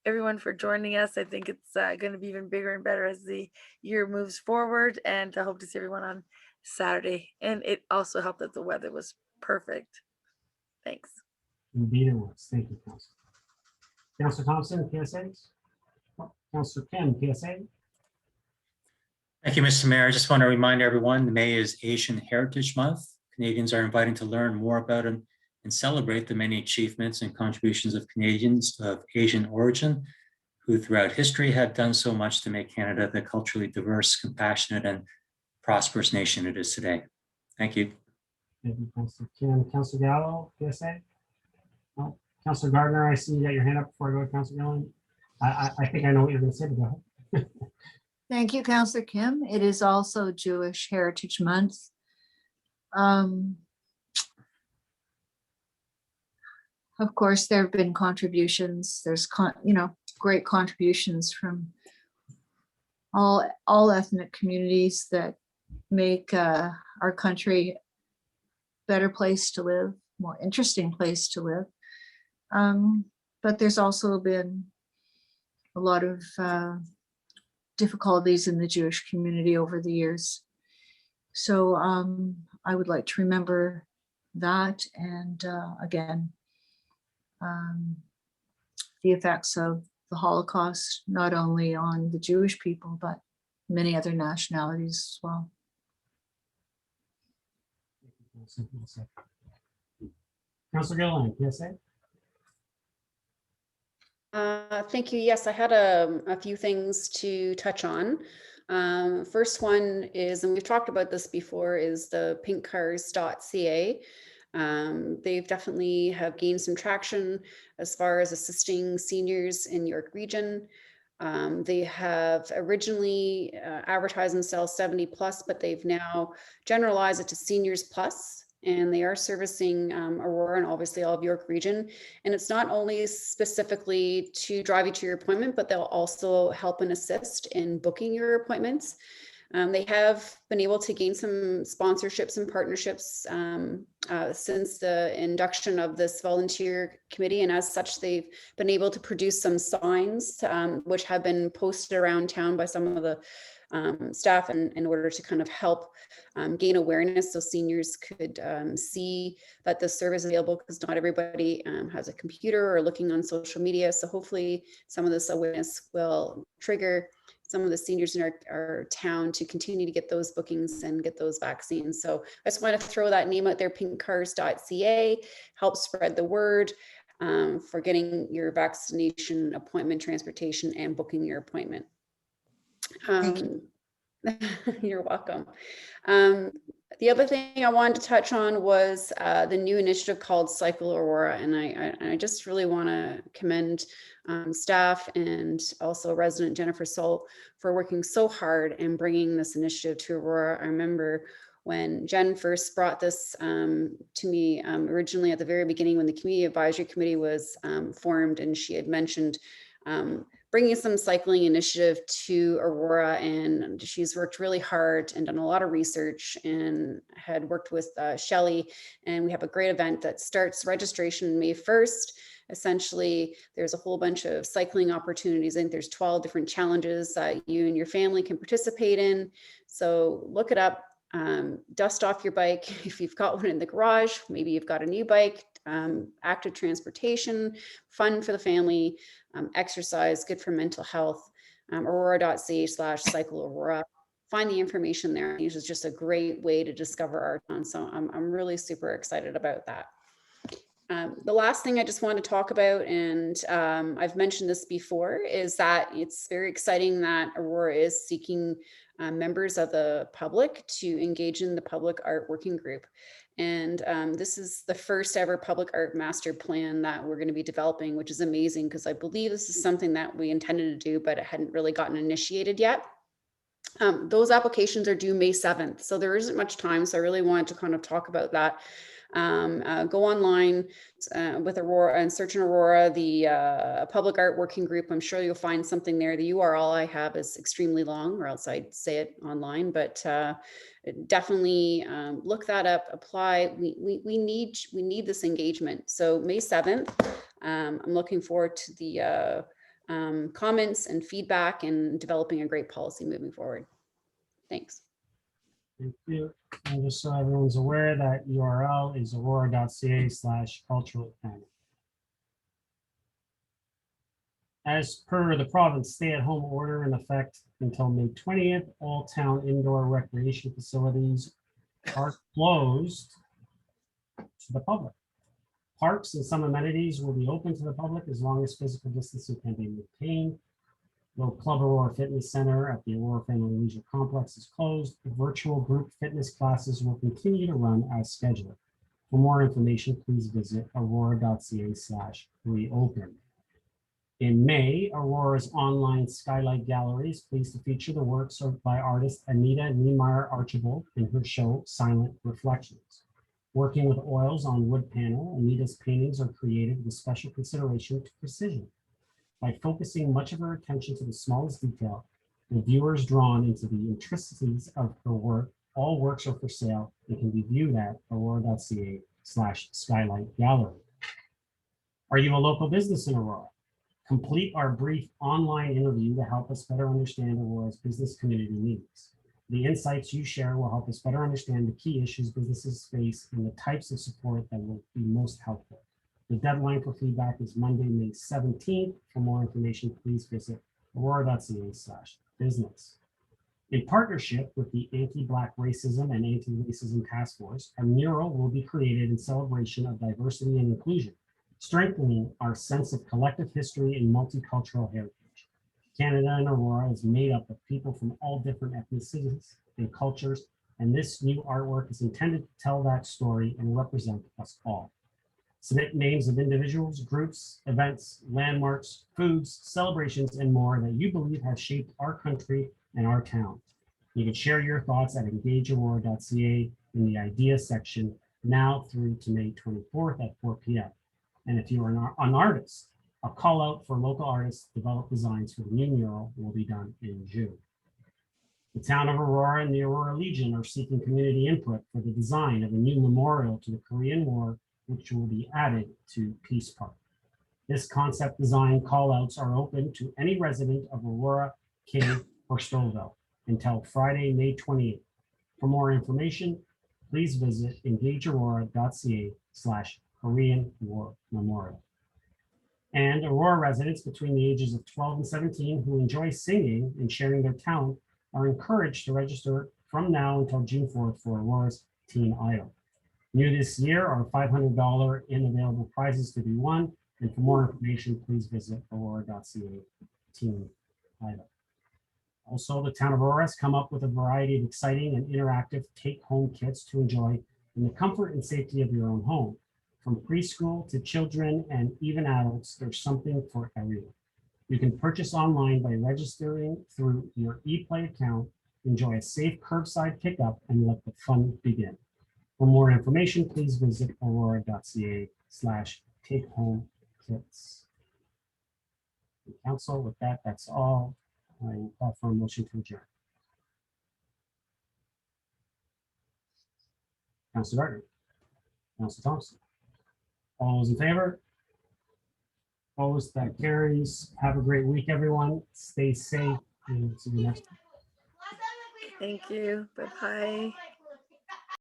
everyone for joining us. I think it's going to be even bigger and better as the year moves forward. And I hope to see everyone on Saturday. And it also helped that the weather was perfect. Thanks. Indeed it was. Thank you, Councilor. Councilor Thompson, PSA. Councilor Kim, PSA. Thank you, Mr. Mayor. I just want to remind everyone, May is Asian Heritage Month. Canadians are invited to learn more about and celebrate the many achievements and contributions of Canadians of Asian origin, who throughout history have done so much to make Canada the culturally diverse, compassionate, and prosperous nation it is today. Thank you. Thank you, Councilor Kim. Councilor Gallo, PSA. Oh, Councilor Gardner, I see you got your hand up before I go to Councilor Gillen. I think I know what you're going to say, but go ahead. Thank you, Councillor Kim. It is also Jewish Heritage Month. Of course, there have been contributions. There's great contributions from all ethnic communities that make our country a better place to live, more interesting place to live. But there's also been a lot of difficulties in the Jewish community over the years. So I would like to remember that, and again, the effects of the Holocaust, not only on the Jewish people, but many other nationalities as well. Councilor Gillen, PSA. Thank you. Yes, I had a few things to touch on. First one is, and we've talked about this before, is the pinkcars.ca. They've definitely have gained some traction as far as assisting seniors in York Region. They have originally advertised themselves 70 plus, but they've now generalized it to seniors plus. And they are servicing Aurora and obviously all of York Region. And it's not only specifically to drive you to your appointment, but they'll also help and assist in booking your appointments. They have been able to gain some sponsorships and partnerships since the induction of this volunteer committee. And as such, they've been able to produce some signs, which have been posted around town by some of the staff in order to kind of help gain awareness so seniors could see that the service is available, because not everybody has a computer or looking on social media. So hopefully some of this awareness will trigger some of the seniors in our town to continue to get those bookings and get those vaccines. So I just want to throw that name out there, pinkcars.ca, help spread the word for getting your vaccination appointment, transportation, and booking your appointment. You're welcome. The other thing I wanted to touch on was the new initiative called Cycle Aurora, and I just really want to commend staff and also resident Jennifer Soul for working so hard and bringing this initiative to Aurora. I remember when Jen first brought this to me originally at the very beginning when the Community Advisory Committee was formed, and she had mentioned bringing some cycling initiative to Aurora, and she's worked really hard and done a lot of research and had worked with Shelley, and we have a great event that starts registration May 1st. Essentially, there's a whole bunch of cycling opportunities. I think there's 12 different challenges that you and your family can participate in. So look it up, dust off your bike. If you've got one in the garage, maybe you've got a new bike, active transportation, fun for the family, exercise, good for mental health, aurora.ca/cycle Aurora. Find the information there. This is just a great way to discover our town. So I'm really super excited about that. The last thing I just want to talk about, and I've mentioned this before, is that it's very exciting that Aurora is seeking members of the public to engage in the public art working group. And this is the first ever public art master plan that we're going to be developing, which is amazing because I believe this is something that we intended to do, but it hadn't really gotten initiated yet. Those applications are due May 7th, so there isn't much time. So I really wanted to kind of talk about that. Go online with Aurora and search in Aurora, the public art working group. I'm sure you'll find something there. The URL I have is extremely long, or else I'd say it online, but definitely look that up, apply. We need this engagement. So May 7th, I'm looking forward to the comments and feedback and developing a great policy moving forward. Thanks. Thank you. And just so everyone's aware, that URL is aurora.ca/cultural planning. As per the province stay-at-home order in effect until May 20th, all town indoor recreation facilities are closed to the public. Parks and some amenities will be open to the public as long as physical distancing can be maintained. The Club Aurora Fitness Center at the Aurora Family Leisure Complex is closed. Virtual group fitness classes will continue to run as scheduled. For more information, please visit aurora.ca/reopen. In May, Aurora's online Skylight Gallery is pleased to feature the works by artist Anita Niemeyer Archibald in her show Silent Reflections. Working with oils on wood panel, Anita's paintings are created with special consideration to precision. By focusing much of her attention to the smallest detail, the viewer is drawn into the intricacies of her work. All works are for sale and can be viewed at aurora.ca/skylight gallery. Are you a local business in Aurora? Complete our brief online interview to help us better understand Aurora's business community needs. The insights you share will help us better understand the key issues businesses face and the types of support that will be most helpful. The deadline for feedback is Monday, May 17th. For more information, please visit aurora.ca/business. In partnership with the Anti-Black Racism and Anti-Racism Task Force, a mural will be created in celebration of diversity and inclusion, strengthening our sense of collective history and multicultural heritage. Canada and Aurora is made up of people from all different ethnicities and cultures, and this new artwork is intended to tell that story and represent us all. Submit names of individuals, groups, events, landmarks, foods, celebrations, and more that you believe have shaped our country and our town. You can share your thoughts at engageaurora.ca in the ideas section now through to May 24th at 4 p.m. And if you are an artist, a call out for local artists to develop designs for the new mural will be done in June. The town of Aurora and the Aurora Legion are seeking community input for the design of a new memorial to the Korean War, which will be added to Peace Park. This concept design callouts are open to any resident of Aurora, King, or Stouffville until Friday, May 28th. For more information, please visit engageaurora.ca/Korean War Memorial. And Aurora residents between the ages of 12 and 17 who enjoy singing and sharing their talent are encouraged to register from now until June 4th for Aurora's Teen Idol. New this year are $500 in available prizes to be won. And for more information, please visit aurora.ca Teen Idol. Also, the town of Aurora has come up with a variety of exciting and interactive take-home kits to enjoy in the comfort and safety of your own home. From preschool to children and even adults, there's something for everyone. You can purchase online by registering through your ePlay account, enjoy a safe curbside pickup, and let the fun begin. For more information, please visit aurora.ca/take-home-kits. Council, with that, that's all. I will call for a motion to adjourn. Councilor Gardner, Councilor Thompson. All those in favor? Opposed? That carries. Have a great week, everyone. Stay safe and see you next time. Thank you. Bye-bye.